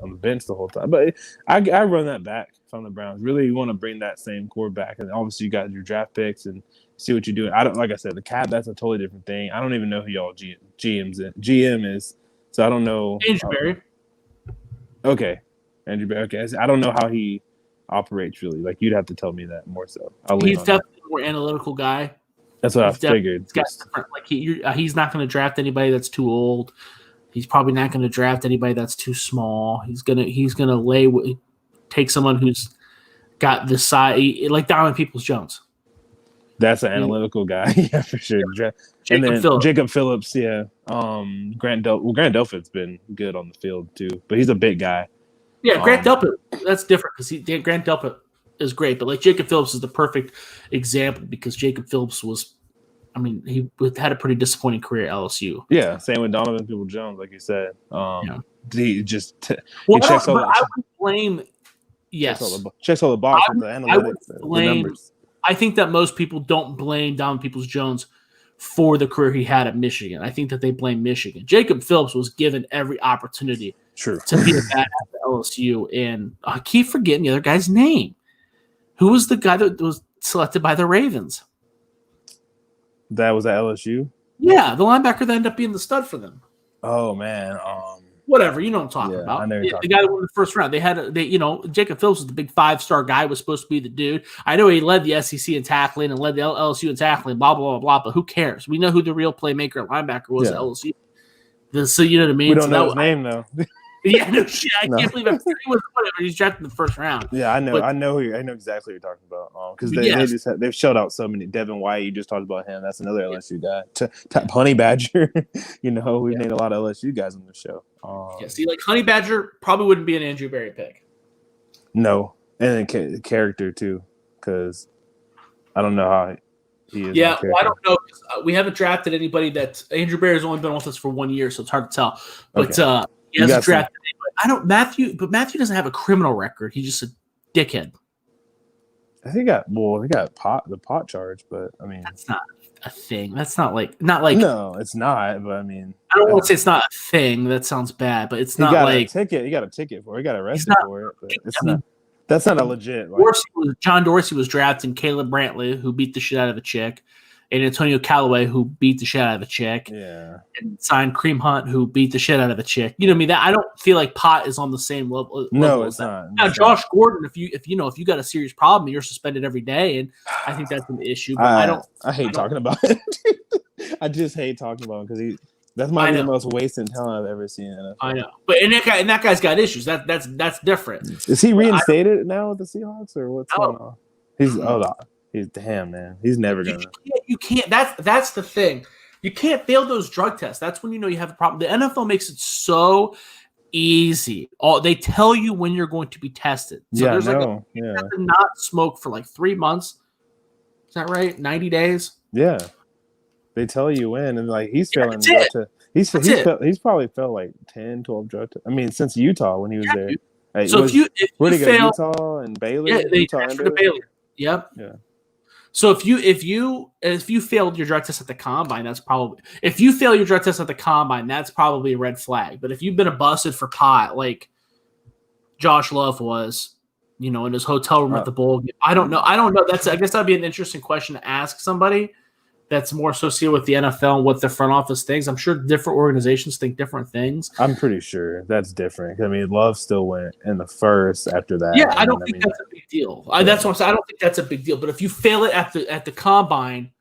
on the bench the whole time. But I run that back from the Browns. Really, you want to bring that same core back, and obviously you got your draft picks and see what you're doing. Like I said, the cap, that's a totally different thing. I don't even know who y'all GM is, so I don't know. Andrew Berry. Okay, Andrew Berry. Okay, I don't know how he operates really. Like you'd have to tell me that more so. He's definitely a more analytical guy. That's what I figured. He's not going to draft anybody that's too old. He's probably not going to draft anybody that's too small. He's gonna take someone who's got the size, like Donovan Peoples-Jones. That's an analytical guy, yeah, for sure. Jacob Phillips, yeah. Grant Delpit's been good on the field too, but he's a big guy. Yeah, Grant Delpit, that's different because Grant Delpit is great, but like Jacob Phillips is the perfect example because Jacob Phillips he had a pretty disappointing career at LSU. Yeah, same with Donovan Peoples-Jones, like you said. He checks all I would blame. Yes, checks all the boxes, the analytics, the numbers. I think that most people don't blame Donovan Peoples-Jones for the career he had at Michigan. I think that they blame Michigan. Jacob Phillips was given every opportunity to be a badass at LSU, and I keep forgetting the other guy's name. Who was the guy that was selected by the Ravens? That was at LSU? Yeah, the linebacker that ended up being the stud for them. Oh, man. Whatever, you know what I'm talking about. I know the guy that won the first round. Jacob Phillips was the big 5-star guy, was supposed to be the dude. I know he led the SEC in tackling and led the LSU in tackling, blah, blah, blah, blah, but who cares? We know who the real playmaker at linebacker was at LSU. So you know what I mean? We don't know his name, though. Yeah, no shit. I can't believe it. He's drafted in the first round. Yeah, I know. I know exactly what you're talking about. Because they've shelled out so many. Devin White, you just talked about him. That's another LSU guy. Honey Badger. We've named a lot of LSU guys on the show. Honey Badger probably wouldn't be an Andrew Berry pick. No, and character too, because I don't know how he is. Yeah, I don't know. We haven't drafted anybody that Andrew Berry's only been with us for 1 year, so it's hard to tell. But he hasn't drafted anybody. Matthew doesn't have a criminal record. He's just a dickhead. I think he got the pot charge, but I mean that's not a thing. That's not like no, it's not. But I mean, I don't want to say it's not a thing. That sounds bad, but it's not like he got a ticket for it. He got arrested for it. But it's not. That's not a legit. John Dorsey was drafting Caleb Brantley, who beat the shit out of a chick, and Antonio Callaway, who beat the shit out of a chick. Yeah. And signed Kareem Hunt, who beat the shit out of a chick. You know what I mean? That I don't feel like pot is on the same level. No, it's not. Now, Josh Gordon, if you got a serious problem, you're suspended every day, and I think that's an issue. But I hate talking about it. I just hate talking about him because that might be the most wasted talent I've ever seen in NFL. I know, but that guy's got issues. That's different. Is he reinstated now with the Seahawks or what's going on? He's damn, man. He's never gonna. You can't. That's the thing. You can't fail those drug tests. That's when you know you have a problem. The NFL makes it so easy. They tell you when you're going to be tested. So you have to not smoke for like 3 months. Is that right? 90 days. Yeah. They tell you when, and like he's failing. He's probably failed like 10, 12 drug tests. I mean, since Utah when he was there. Like, so if you fail, Utah and Baylor. Yeah, they transferred to Baylor. Yep. Yeah. So if you failed your drug test at the combine, that's probably a red flag. But if you've been busted for pot, like Josh Love was, in his hotel room at the bowl game, I don't know. I guess that'd be an interesting question to ask somebody that's more associated with the NFL and what the front office thinks. I'm sure different organizations think different things. I'm pretty sure that's different. I mean, Love still went in the first after that. Yeah, I don't think that's a big deal. That's what I'm saying. I don't think that's a big deal. But if you fail it at the combine,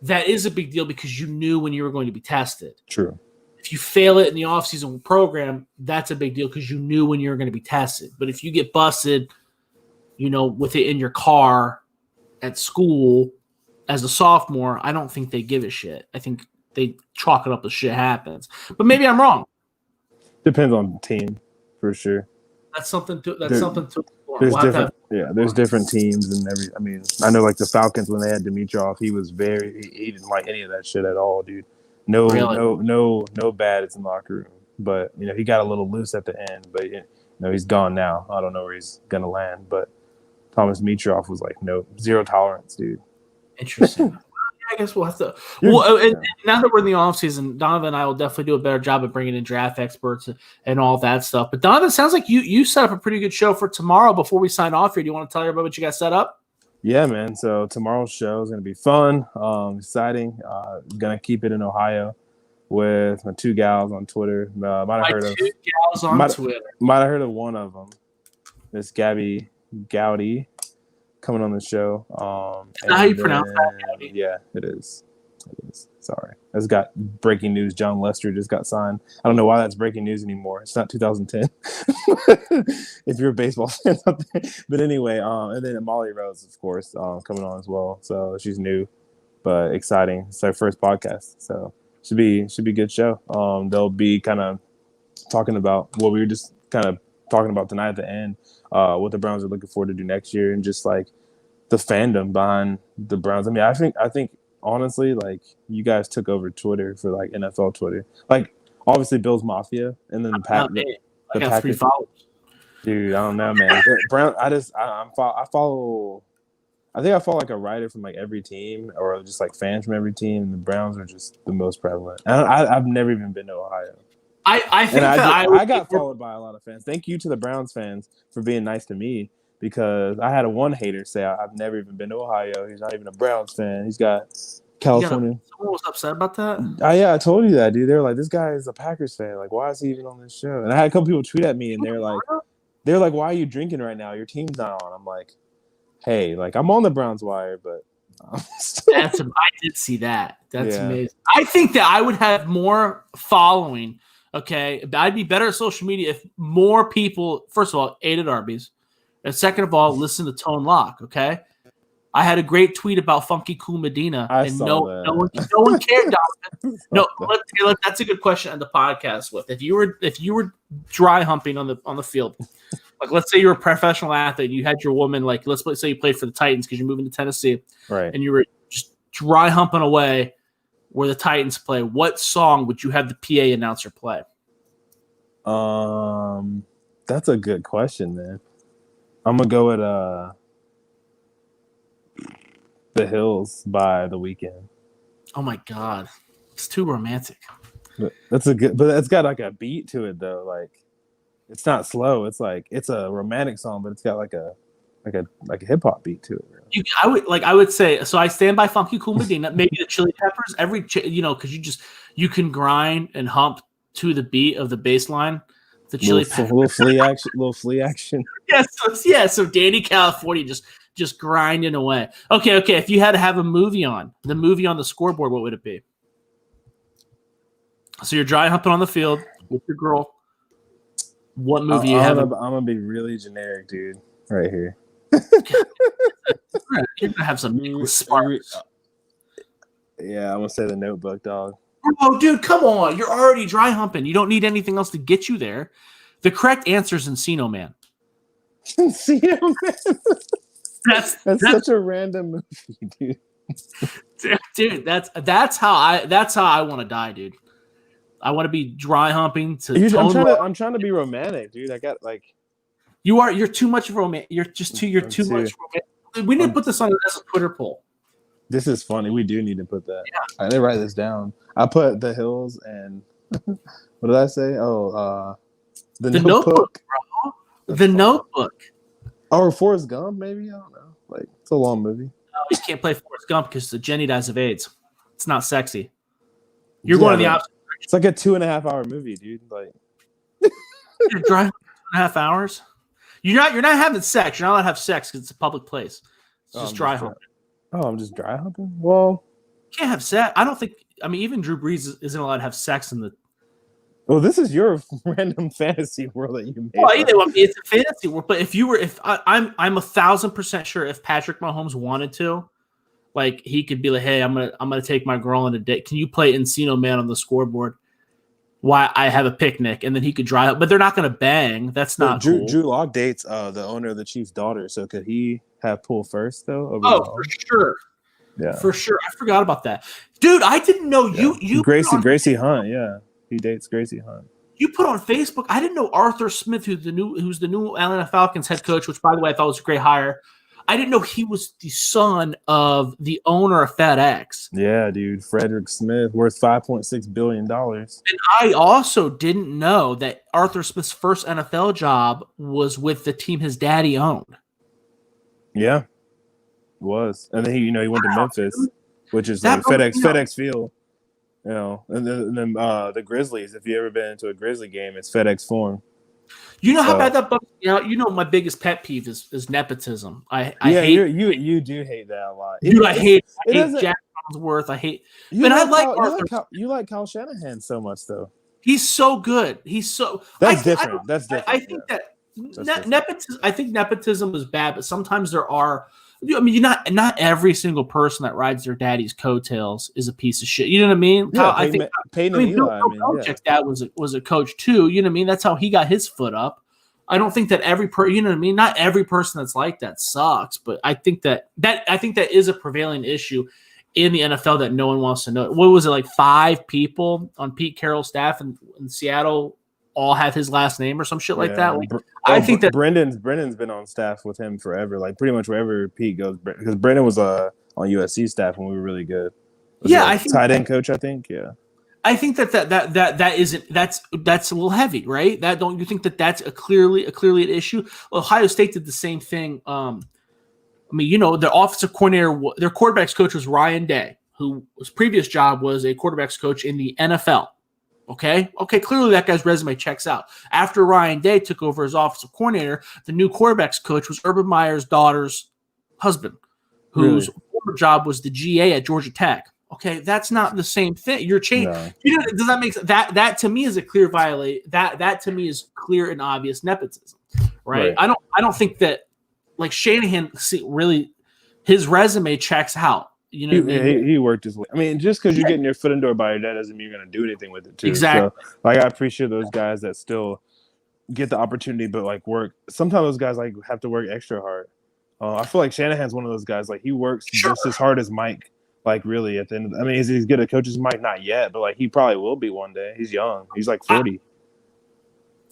that is a big deal because you knew when you were going to be tested. True. If you fail it in the offseason program, that's a big deal because you knew when you were going to be tested. But if you get busted, with it in your car at school as a sophomore, I don't think they give a shit. I think they chalk it up as shit happens. But maybe I'm wrong. Depends on the team, for sure. That's something to explore. There's different, there's different teams and every. I mean, I know like the Falcons when they had Dimitrov, he didn't like any of that shit at all, dude. No bads in the locker room. But he got a little loose at the end. But he's gone now. I don't know where he's gonna land. But Thomas Dimitrov was like, no, zero tolerance, dude. Interesting. I guess we'll have to. Well, and now that we're in the offseason, Donovan and I will definitely do a better job of bringing in draft experts and all that stuff. But Donovan, sounds like you set up a pretty good show for tomorrow. Before we sign off here, do you want to tell everybody what you got set up? Yeah, man. So tomorrow's show is going to be fun, exciting. Going to keep it in Ohio with my two gals on Twitter. Might have heard of one of them, Miss Gabby Gowdy, coming on the show. Is that how you pronounce that? Yeah, it is. Sorry. It's got breaking news. John Lester just got signed. I don't know why that's breaking news anymore. It's not 2010. If you're a baseball fan out there. But anyway, and then Molly Rose, of course, coming on as well. So she's new, but exciting. It's our first podcast. So should be a good show. They'll be kind of talking about what we were just kind of talking about tonight at the end, what the Browns are looking forward to do next year, and just like the fandom behind the Browns. I mean, I think honestly, like, you guys took over Twitter for like NFL Twitter. Like, obviously Bills Mafia, and then the Packers. 3 followers. Dude, I don't know, man. Brown. I follow. I think I follow like a writer from like every team, or just like fans from every team. And the Browns are just the most prevalent. I've never even been to Ohio. I think I got followed by a lot of fans. Thank you to the Browns fans for being nice to me, because I had one hater say I've never even been to Ohio. He's not even a Browns fan. He's got California. Someone was upset about that? Yeah, I told you that, dude. They were like, this guy is a Packers fan. Like, why is he even on this show? And I had a couple people tweet at me, and they're like, why are you drinking right now? Your team's not on. I'm like, hey, like, I'm on the Browns wire, but I did see that. That's amazing. I think that I would have more following. Okay, I'd be better at social media if more people, first of all, ate at Arby's, and second of all, listen to Tone Lock. Okay, I had a great tweet about Funky Cool Medina, and no one cared. No, that's a good question on the podcast. If you were dry humping on the field, like, let's say you're a professional athlete, and you had your woman, like, let's say you played for the Titans because you're moving to Tennessee, right? And you were just dry humping away where the Titans play, what song would you have the PA announcer play? That's a good question, man. I'm gonna go with The Hills by The Weeknd. Oh my God, it's too romantic. But it's got like a beat to it though. Like, it's not slow. It's like, it's a romantic song, but it's got like a hip hop beat to it. Really. I would say, so I stand by Funky Cool Medina, maybe the Chili Peppers, because you can grind and hump to the beat of the bass line. The Chili Peppers. Little flea action. Yes. So Danny California just grinding away. Okay. If you had to have the movie on the scoreboard, what would it be? So you're dry humping on the field with your girl. What movie you have? I'm gonna be really generic, dude. Right here. You're gonna have some sparks. Yeah, I'm gonna say The Notebook, dog. Oh, dude, come on! You're already dry humping. You don't need anything else to get you there. The correct answer is Encino Man. Encino Man. That's such a random movie, dude. Dude, that's how I want to die, dude. I want to be dry humping I'm trying to be romantic, dude. I got like. You're too much romantic. You're too much romantic. We need to put this on as a Twitter poll. This is funny. We do need to put that. Yeah. I didn't write this down. I put The Hills and what did I say? Oh, the Notebook, bro. The Notebook. Or Forrest Gump, maybe. I don't know. Like, it's a long movie. No, you can't play Forrest Gump because Jenny dies of AIDS. It's not sexy. You're going to the opposite. It's like a 2.5-hour movie, dude. Like, you're driving 2.5 hours. You're not having sex. You're not allowed to have sex because it's a public place. It's just dry humping. I'm just dry humping? Well, you can't have sex. I don't think. I mean, even Drew Brees isn't allowed to have sex in the. Well, this is your random fantasy world that you made. Well, it's a fantasy world. But I'm 1,000% sure if Patrick Mahomes wanted to, like, he could be like, hey, I'm gonna take my girl on a date. Can you play Encino Man on the scoreboard? why I have a picnic, and then he could drive up. But they're not going to bang. That's not cool. Drew Lock dates the owner of the Chiefs' daughter, so could he have pull first though? For sure. Yeah, for sure. I forgot about that, dude. I didn't know you Gracie Hunt. Yeah, he dates Gracie Hunt. You put on Facebook. I didn't know Arthur Smith, who's the new Atlanta Falcons head coach, which by the way I thought was a great hire. I didn't know he was the son of the owner of FedEx. Yeah, dude, Frederick Smith, worth $5.6 billion. And I also didn't know that Arthur Smith's first NFL job was with the team his daddy owned. Yeah, it was. And then he went to Memphis, which is like FedEx Field. And then the Grizzlies. If you ever been to a Grizzly game, it's FedEx Forum. You know how bad that bugs me out? You know my biggest pet peeve is nepotism. I hate you do hate that a lot. Dude, I hate Jack Collinsworth. I hate you like Kyle Shanahan so much though. He's so good. That's different. That's different. I think nepotism. I think nepotism is bad, but sometimes there are. I mean, not every single person that rides their daddy's coattails is a piece of shit. You know what I mean? Yeah, Bill Belichick's dad was a coach too. You know what I mean? That's how he got his foot up. I don't think that you know what I mean? Not every person that's like that sucks, but I think that is a prevailing issue in the NFL that no one wants to know. What was it, like 5 people on Pete Carroll's staff in Seattle all have his last name or some shit like that? Like, I think that Brendan's been on staff with him forever. Like pretty much wherever Pete goes, because Brendan was on USC staff when we were really good. I think tight end coach. I think I think that isn't that's a little heavy, right? That don't you think that's clearly an issue? Ohio State did the same thing. I mean, their offensive coordinator, their quarterbacks coach was Ryan Day, whose previous job was a quarterbacks coach in the NFL. Okay. Clearly that guy's resume checks out. After Ryan Day took over as offensive coordinator, the new quarterbacks coach was Urban Meyer's daughter's husband, whose former job was the GA at Georgia Tech. Okay, that's not the same thing. You're changing. No. Does that make sense? That to me is a clear violation. That to me is clear and obvious nepotism, right? I don't think that like Shanahan really his resume checks out. You know, he worked his way. I mean, just because you're getting your foot in the door by your dad doesn't mean you're going to do anything with it too. Exactly. So, I appreciate those guys that still get the opportunity, but work. Sometimes those guys have to work extra hard. I feel like Shanahan's one of those guys. Like he works just as hard as Mike. Like really, at the end. I mean, is he good at coaches? Mike, not yet, but he probably will be one day. He's young. He's like 40.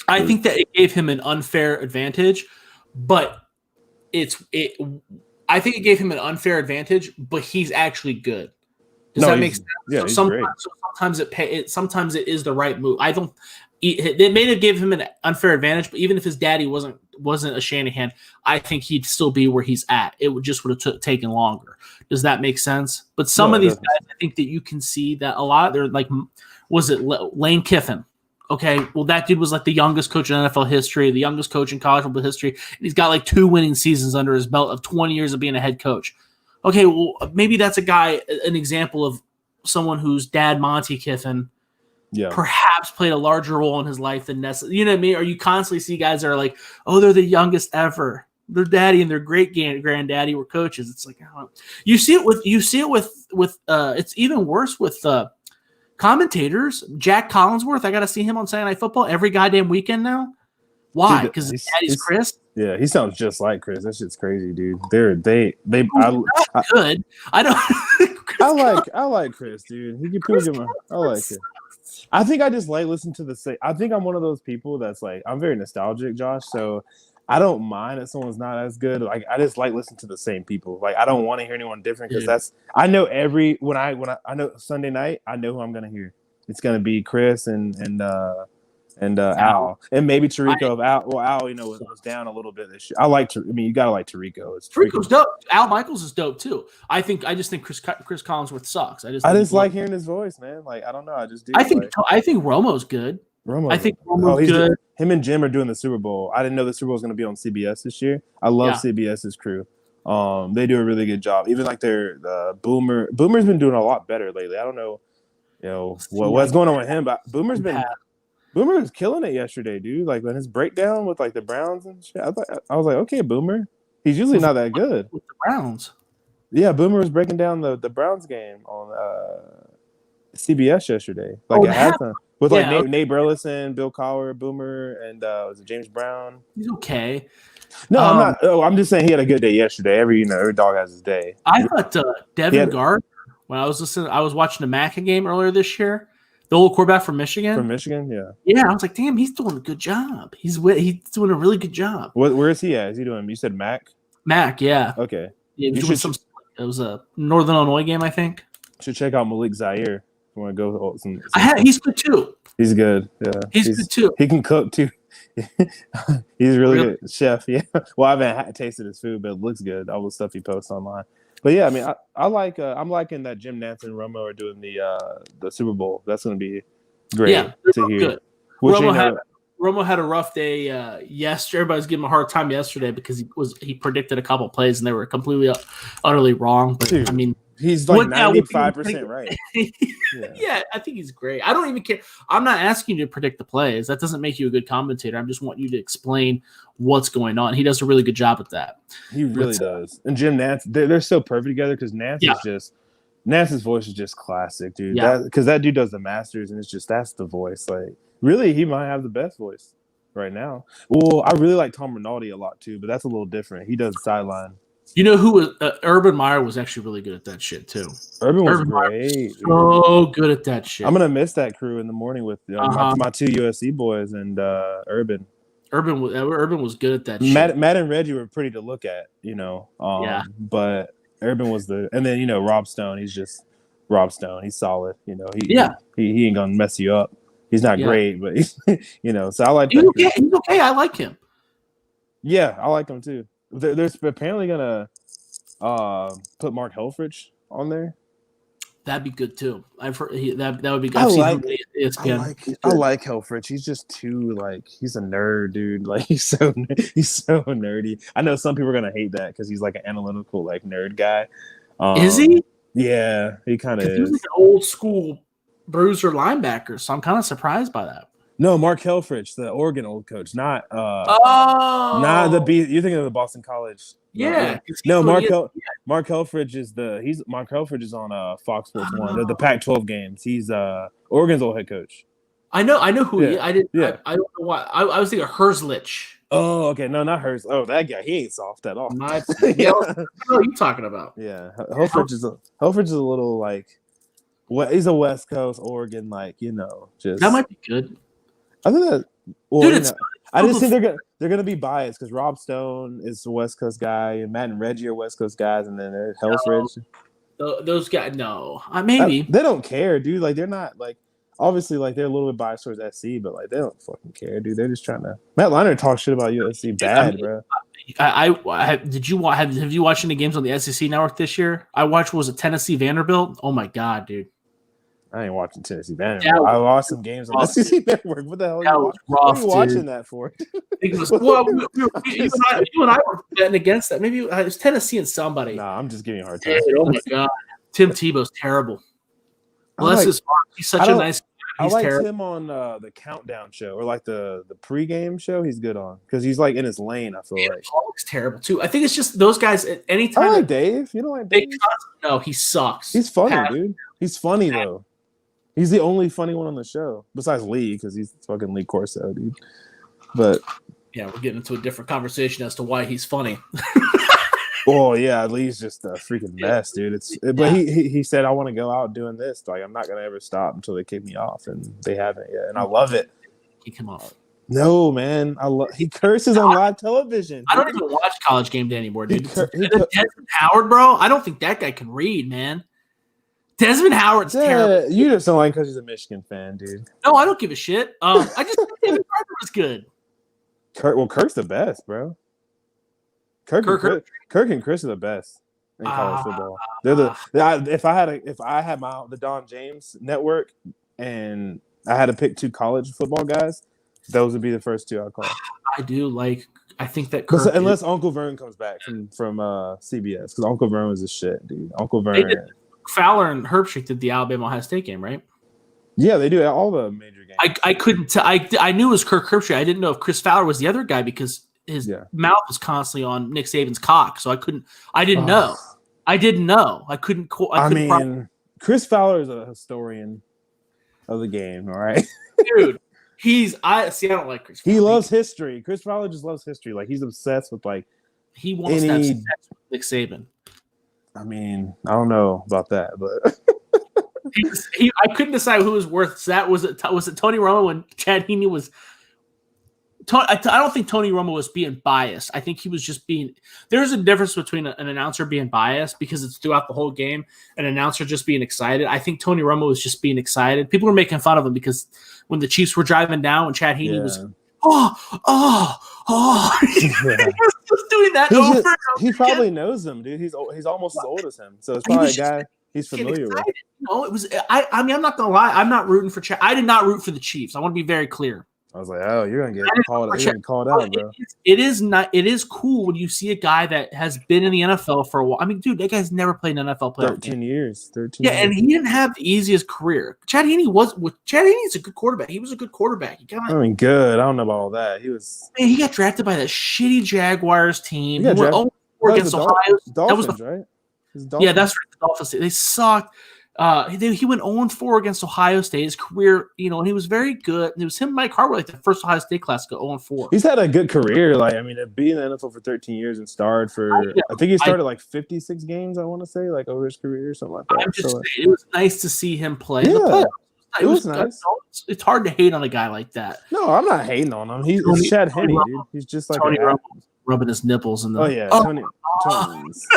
I think that it gave him an unfair advantage, but I think it gave him an unfair advantage, but he's actually good. Does that make sense? Yeah, he's great. Sometimes it is the right move. It may have given him an unfair advantage, but even if his daddy wasn't a Shanahan, I think he'd still be where he's at. It would taken longer. Does that make sense? But some of these guys, I think that you can see that a lot. They're like, was it Lane Kiffin? Okay, well, that dude was like the youngest coach in NFL history, the youngest coach in college football history. And he's got like 2 winning seasons under his belt of 20 years of being a head coach. Okay, well, maybe that's an example of someone whose dad, Monty Kiffin, perhaps played a larger role in his life than necessary. You know what I mean? Or you constantly see guys that are like, oh, they're the youngest ever. Their daddy and their great granddaddy were coaches. It's like, you see it with it's even worse with commentators. Jack Collinsworth, I got to see him on Saturday Night Football every goddamn weekend now. Why? Because his daddy's Chris. Yeah, he sounds just like Chris. That shit's crazy, dude. Good. I don't. I like Chris, dude. I like it. I think I just like listening to the same. I think I'm one of those people that's like, I'm very nostalgic, Josh. So I don't mind that someone's not as good. Like I just like listening to the same people. Like I don't want to hear anyone different because I know when I know Sunday night, I know who I'm gonna hear. It's gonna be Chris and Al and maybe Tirico. Al was down a little bit this year. You gotta like Tirico. Tirico's dope. Al Michaels is dope too. I just think Chris Collinsworth sucks. I just like hearing his voice, man. Like I don't know. I just do. I think Romo's good. Romo's good. Him and Jim are doing the Super Bowl. I didn't know the Super Bowl was going to be on CBS this year. I love CBS's crew. They do a really good job. Even like their Boomer. Boomer's been doing a lot better lately. I don't know, what's going on with him, but Boomer was killing it yesterday, dude. Like when his breakdown with like the Browns and shit. I was like, okay, Boomer. He's usually not that good. With the Browns. Yeah, Boomer was breaking down the Browns game on CBS yesterday. Like at halftime. With like Nate Burleson, Bill Cowher, Boomer, and was it James Brown? He's okay. No, I'm not. Oh, I'm just saying he had a good day yesterday. Every dog has his day. I thought Devin Gardner, when I was watching the Maca game earlier this year, the old quarterback from Michigan. From Michigan, yeah. Yeah, I was like, damn, he's doing a good job. He's doing a really good job. Where is he at? Is he doing? You said Mac? Mac, yeah. Okay. Yeah, it was a Northern Illinois game, I think. Should check out Malik Zaire. You want to go? He's good too. He's good. Yeah, he's good too. He can cook too. He's really good chef. Yeah. Well, I haven't tasted his food, but it looks good. All the stuff he posts online. But yeah, I mean, I like. I'm liking that Jim Nantz and Romo are doing the Super Bowl. That's going to be great to hear. Good. Romo had a rough day yesterday. Everybody's giving him a hard time yesterday because he predicted a couple plays and they were completely utterly wrong. But dude, I mean, he's like 95% right. Yeah, I think he's great. I don't even care. I'm not asking you to predict the plays. That doesn't make you a good commentator. I just want you to explain what's going on. He does a really good job at that. He really does. And Jim Nantz, they're so perfect together because Nantz's voice is just classic, dude. Yeah. Because that dude does the Masters, and that's the voice. Like, really, he might have the best voice right now. Well, I really like Tom Rinaldi a lot too, but that's a little different. He does sideline. You know who was Urban Meyer was actually really good at that shit too. Urban was great. So good at that shit. I'm gonna miss that crew in the morning with my two USC boys and Urban. Urban was good at that shit. Matt and Reggie were pretty to look at, but Urban was and then Rob Stone. He's just Rob Stone. He's solid. He ain't gonna mess you up. He's not great, but he's, so I like that. He's okay. I like him. Yeah, I like him too. They're apparently gonna put Mark Helfrich on there. That'd be good too. I've heard that would be good. I like Helfrich. He's just too he's a nerd, dude. Like he's so nerdy. I know some people are gonna hate that because he's like an analytical nerd guy. Is he? Yeah, he kind of is. He's like an old school bruiser linebacker, so I'm kind of surprised by that. No, Mark Helfrich, the Oregon old coach, not the B. You're thinking of the Boston College. Yeah. No, Mark Helfrich is Mark Helfrich is on Fox Sports 1, the Pac-12 games. He's Oregon's old head coach. I know who he is. I don't know why. I was thinking Herzlich. Oh, okay. No, not Hers. Oh, that guy. He ain't soft at all. What are you talking about? Yeah. Helfrich is a little he's a West Coast Oregon, just that might be good. I think that. Well, dude, I just think they're gonna be biased because Rob Stone is a West Coast guy, and Matt and Reggie are West Coast guys, and then there's Helfrich. Those guys, no, maybe they don't care, dude. They're not obviously they're a little bit biased towards SC, but they don't fucking care, dude. They're just trying to. Matt Leinart talks shit about USC bad, bro. Have you watched any games on the SEC network this year? I watched Tennessee Vanderbilt. Oh my god, dude. I ain't watching Tennessee Vanderbilt. I watched some games on the SEC Network. What the hell are you watching that for? You and I were betting against that. Maybe it was Tennessee and somebody. Nah, I'm just giving you a hard time. Oh my god, Tim Tebow's terrible. Bless his heart. He's such a nice guy. I like him on the Countdown show or the pregame show. He's good on because he's in his lane. I feel like Paul's terrible too. I think it's just those guys. Anytime I like Dave. You don't like Dave? No, he sucks. He's funny, dude. He's funny though. He's the only funny one on the show, besides Lee, because he's fucking Lee Corso, dude. But yeah, we're getting into a different conversation as to why he's funny. Oh yeah, Lee's just a freaking mess, dude. But he said, I want to go out doing this. I'm not gonna ever stop until they kick me off, and they haven't yet. And I love it. Kick him off. No, man. He curses on live television. I don't even watch College Game Day anymore, dude. Desmond Howard, bro. I don't think that guy can read, man. Desmond Howard's terrible. You just don't like because he's a Michigan fan, dude. No, I don't give a shit. I just think David Gardner was good. Kirk's the best, bro. Kirk and Chris are the best in college football. They're if I had the Don James network and I had to pick two college football guys, those would be the first two I'd call. I think that unless Uncle Vern comes back from CBS, because Uncle Vern was a shit, dude. Uncle Vern. Fowler and Herbstreit did the Alabama Ohio State game, right? Yeah, they do all the major games. I couldn't. I knew it was Kirk Herbstreit. I didn't know if Chris Fowler was the other guy because his mouth was constantly on Nick Saban's cock. So I couldn't. I didn't know. I didn't know. I couldn't. Chris Fowler is a historian. of the game. All right, dude. I don't like Chris. He loves history. Chris Farley just loves history. Like he's obsessed with like he wants to have sex with Nick Saban. I mean, I don't know about that, but I couldn't decide who was worse. Was it Tony Romo and Chad Heaney was? I don't think Tony Romo was being biased. I think he was just being. There's a difference between an announcer being biased because it's throughout the whole game, an announcer just being excited. I think Tony Romo was just being excited. People were making fun of him because when the Chiefs were driving down, when Chad Heaney was, he was just doing that over. He probably knows him, dude. He's almost as old as him, so it's probably a guy he's familiar with. It was. I mean, I'm not gonna lie. I'm not rooting for Chad. I did not root for the Chiefs. I want to be very clear. I was like, oh, you're gonna get called out, bro. It is cool when you see a guy that has been in the NFL for a while. I mean, dude, that guy's never played an NFL player. 13 years. Yeah, and he didn't have the easiest career. Chad Heaney's a good quarterback. He was a good quarterback. Good. I don't know about all that. He got drafted by that shitty Jaguars team. He went 0-4 against Ohio. Dolphins, right? Yeah, that's right. The Dolphins. They sucked. He went 0-4 against Ohio State. His career, and he was very good. And it was him, Mike Hartwell, like the first Ohio State class, go 0-4. He's had a good career. Like, I mean, being in the NFL for 13 years and starred for, I think he started like 56 games. I want to say, like over his career or something like that. It was nice to see him play. Yeah, it was nice. It's hard to hate on a guy like that. No, I'm not hating on him. He's Chad Henne, dude. He's just like Tony rubbing his nipples in the. Oh yeah,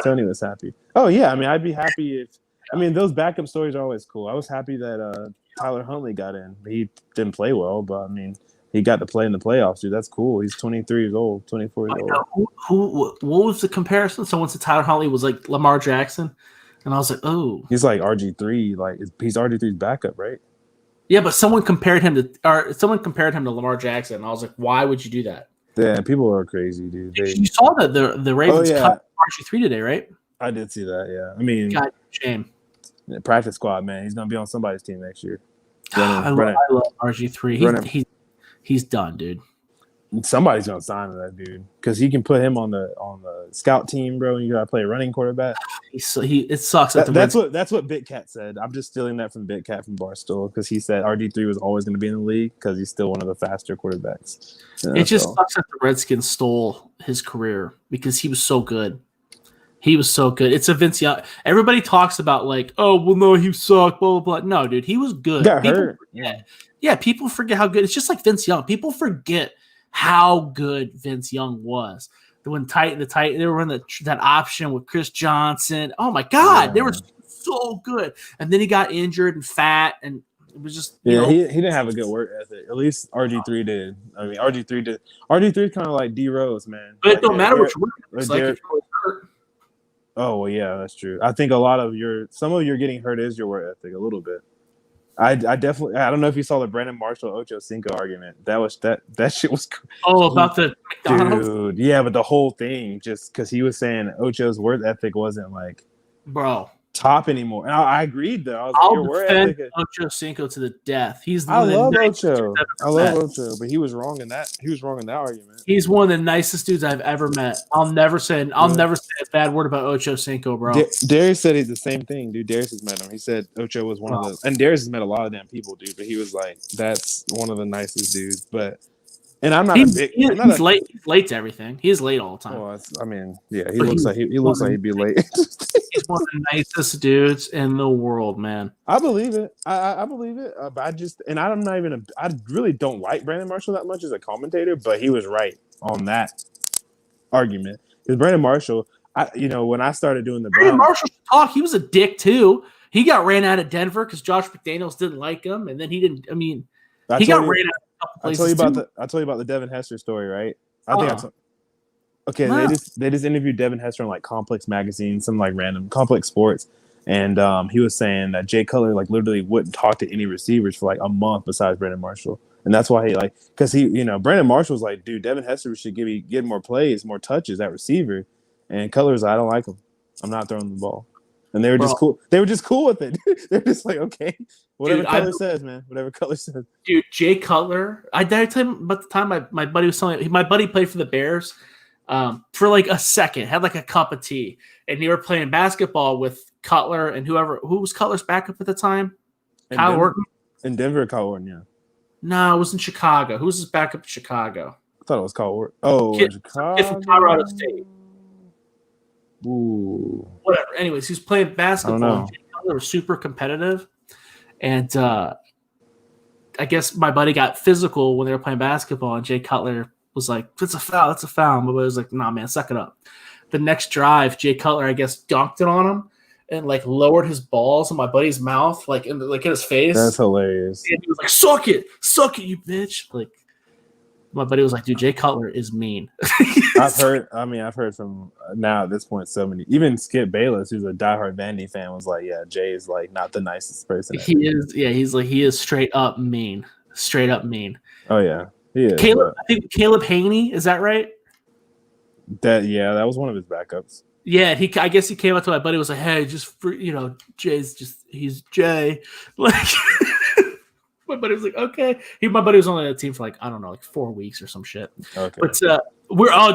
Tony was happy. Oh yeah, I mean, I'd be happy if. I mean, those backup stories are always cool. I was happy that Tyler Huntley got in. He didn't play well, but I mean, he got to play in the playoffs, dude. That's cool. He's 23 years old, 24 years old. What was the comparison? Someone said Tyler Huntley was like Lamar Jackson, and I was like, oh, he's like RG3. Like he's RG3's backup, right? Yeah, but someone compared him to Lamar Jackson, and I was like, why would you do that? Yeah, people are crazy, dude. You saw that the Ravens cut RG3 today, right? I did see that. Yeah, I mean, God, shame. Practice squad, man. He's gonna be on somebody's team next year. I love RG3. He's done, dude. Somebody's gonna sign that dude because he can put him on the scout team, bro. And you gotta play running quarterback. It sucks. That's what Big Cat said. I'm just stealing that from Big Cat from Barstool because he said RG3 was always gonna be in the league because he's still one of the faster quarterbacks. It just sucks that the Redskins stole his career because he was so good. He was so good. It's a Vince Young. Everybody talks about like, oh, well, no, he sucked, blah, blah, blah. No, dude, he was good. Got hurt. Yeah, people forget how good. It's just like Vince Young. People forget how good Vince Young was. When they were in that option with Chris Johnson. Oh, my God. They were so good. And then he got injured and fat, and it was just he didn't have a good work ethic. At least RG3 did. I mean, RG3 did. RG3 is kind of like D Rose, man. But it don't matter what your work ethic is like if you're hurt. Oh well, yeah, that's true. I think some of your getting hurt is your work ethic a little bit. I definitely. I don't know if you saw the Brandon Marshall Ocho Cinco argument. That shit was. Oh, about the McDonald's, dude. Yeah, but the whole thing, just because he was saying Ocho's work ethic wasn't like, bro, top anymore. And I agreed though. I was I'll defend Ocho Cinco to the death. I love Ocho, but he was wrong in that. He was wrong in that argument. He's one of the nicest dudes I've ever met. I'll never say a bad word about Ocho Cinco, bro. Darius said he's the same thing, dude. Darius has met him. He said Ocho was one of the, and Darius has met a lot of damn people, dude. But he was like, that's one of the nicest dudes. But. And I'm not he's late. He's late to everything. He is late all the time. Well, I mean, yeah, he looks like he'd be late. He's one of the nicest dudes in the world, man. I believe it. I believe it. But I really don't like Brandon Marshall that much as a commentator, but he was right on that argument. Because Brandon Marshall, when I started doing the Brandon Marshall talk, he was a dick too. He got ran out of Denver because Josh McDaniels didn't like him, and then he didn't. I mean, he got ran out. I told you about the Devin Hester story, right? They just interviewed Devin Hester on like Complex Magazine, some like random Complex Sports, and he was saying that Jay Cutler like literally wouldn't talk to any receivers for like a month besides Brandon Marshall, and that's why Brandon Marshall was like, dude, Devin Hester should get more plays, more touches at receiver, and Cutler was like, I don't like him, I'm not throwing the ball. And they were just cool. They were just cool with it. They're just like, okay, whatever Cutler says, man. Whatever Cutler says. Dude, Jay Cutler. Did I tell him about the time my buddy was telling me? My buddy played for the Bears for like a second, had like a cup of tea, and they were playing basketball with Cutler and who was Cutler's backup at the time? Kyle Orton. In Denver, Kyle Orton, yeah. No, it was in Chicago. Who's his backup in Chicago? I thought it was Kyle Orton. Oh, kid Chicago. from Colorado State. Ooh. Whatever. Anyways, he was playing basketball. And Jay Cutler was super competitive. And I guess my buddy got physical when they were playing basketball, and Jay Cutler was like, "It's a foul. It's a foul." My buddy was like, "Nah, man, suck it up." The next drive, Jay Cutler, I guess, dunked it on him and like lowered his balls in my buddy's mouth, like in his face. That's hilarious. And he was like, suck it, you bitch. Like, my buddy was like, dude, Jay Cutler is mean. I've heard from now at this point so many. Even Skip Bayless, who's a diehard Vandy fan, was like, yeah, Jay is like not the nicest person ever. He is straight up mean. Oh yeah, he is. I think Caleb Haney, is that right? That was one of his backups. Yeah, I guess he came up to my buddy, was like, hey, just for, he's Jay. Like, my buddy was like, okay. My buddy was only on the team for like, I don't know, like 4 weeks or some shit. Okay. But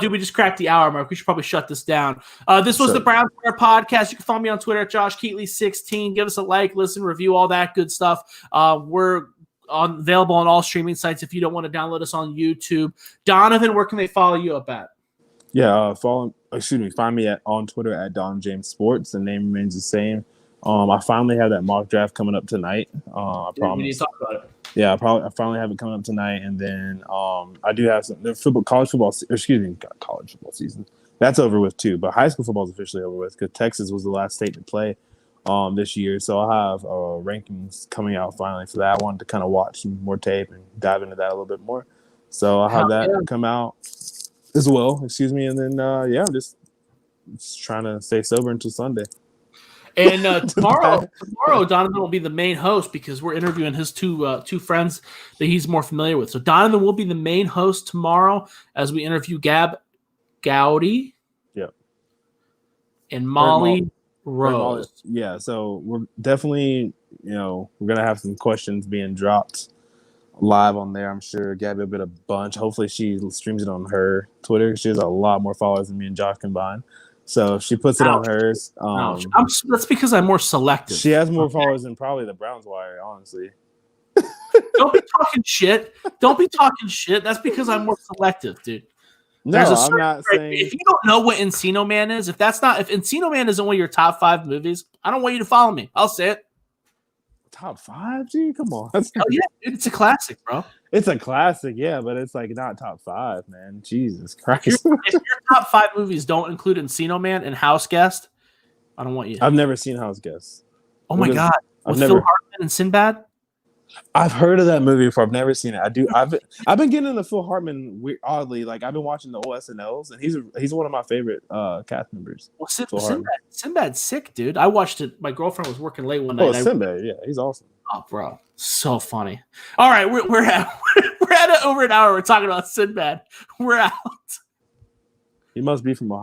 we just cracked the hour mark. We should probably shut this down. This was the Brown Square Podcast. You can follow me on Twitter at Josh Keatley16. Give us a like, listen, review, all that good stuff. We're available on all streaming sites if you don't want to download us on YouTube. Donovan, where can they follow you up at? Yeah, find me on Twitter at Donovan James Sports. The name remains the same. I finally have that mock draft coming up tonight. I promise. We need to talk about it. Yeah, I finally have it coming up tonight, and then I do have college football season. That's over with too, but high school football is officially over with because Texas was the last state to play this year. So I'll have rankings coming out finally for that one to kind of watch some more tape and dive into that a little bit more. So I'll have that come out as well. And then I'm just trying to stay sober until Sunday. And tomorrow, Donovan will be the main host because we're interviewing his two friends that he's more familiar with. So Donovan will be the main host tomorrow as we interview Gab Gowdy, and Molly Rose. Yeah, so we're definitely, we're gonna have some questions being dropped live on there. I'm sure Gabby will get a bunch. Hopefully, she streams it on her Twitter. She has a lot more followers than me and Josh combined. So she puts it on hers. That's because I'm more selective. She has more followers than probably the Browns wire, honestly. Don't be talking shit. That's because I'm more selective, dude. No, I'm not saying. If you don't know what Encino Man is, if Encino Man isn't one of your top 5 movies, I don't want you to follow me. I'll say it. Top 5? Gee, come on. Hell yeah, dude, it's a classic, bro. It's a classic, yeah, but it's like not top 5, man. Jesus Christ. If your top 5 movies don't include Encino Man and House Guest, I don't want you. I've never seen House Guest. Oh my God. With Phil Hartman and Sinbad? I've heard of that movie before. I've never seen it. I've been getting into Phil Hartman oddly. Like I've been watching the old SNLs, and he's one of my favorite cast members. Well, Sinbad's sick, dude. I watched it. My girlfriend was working late one night. Oh, Sinbad, yeah, he's awesome. Oh, bro, so funny. All right, we're at over an hour. We're talking about Sinbad. We're out. He must be from Ohio.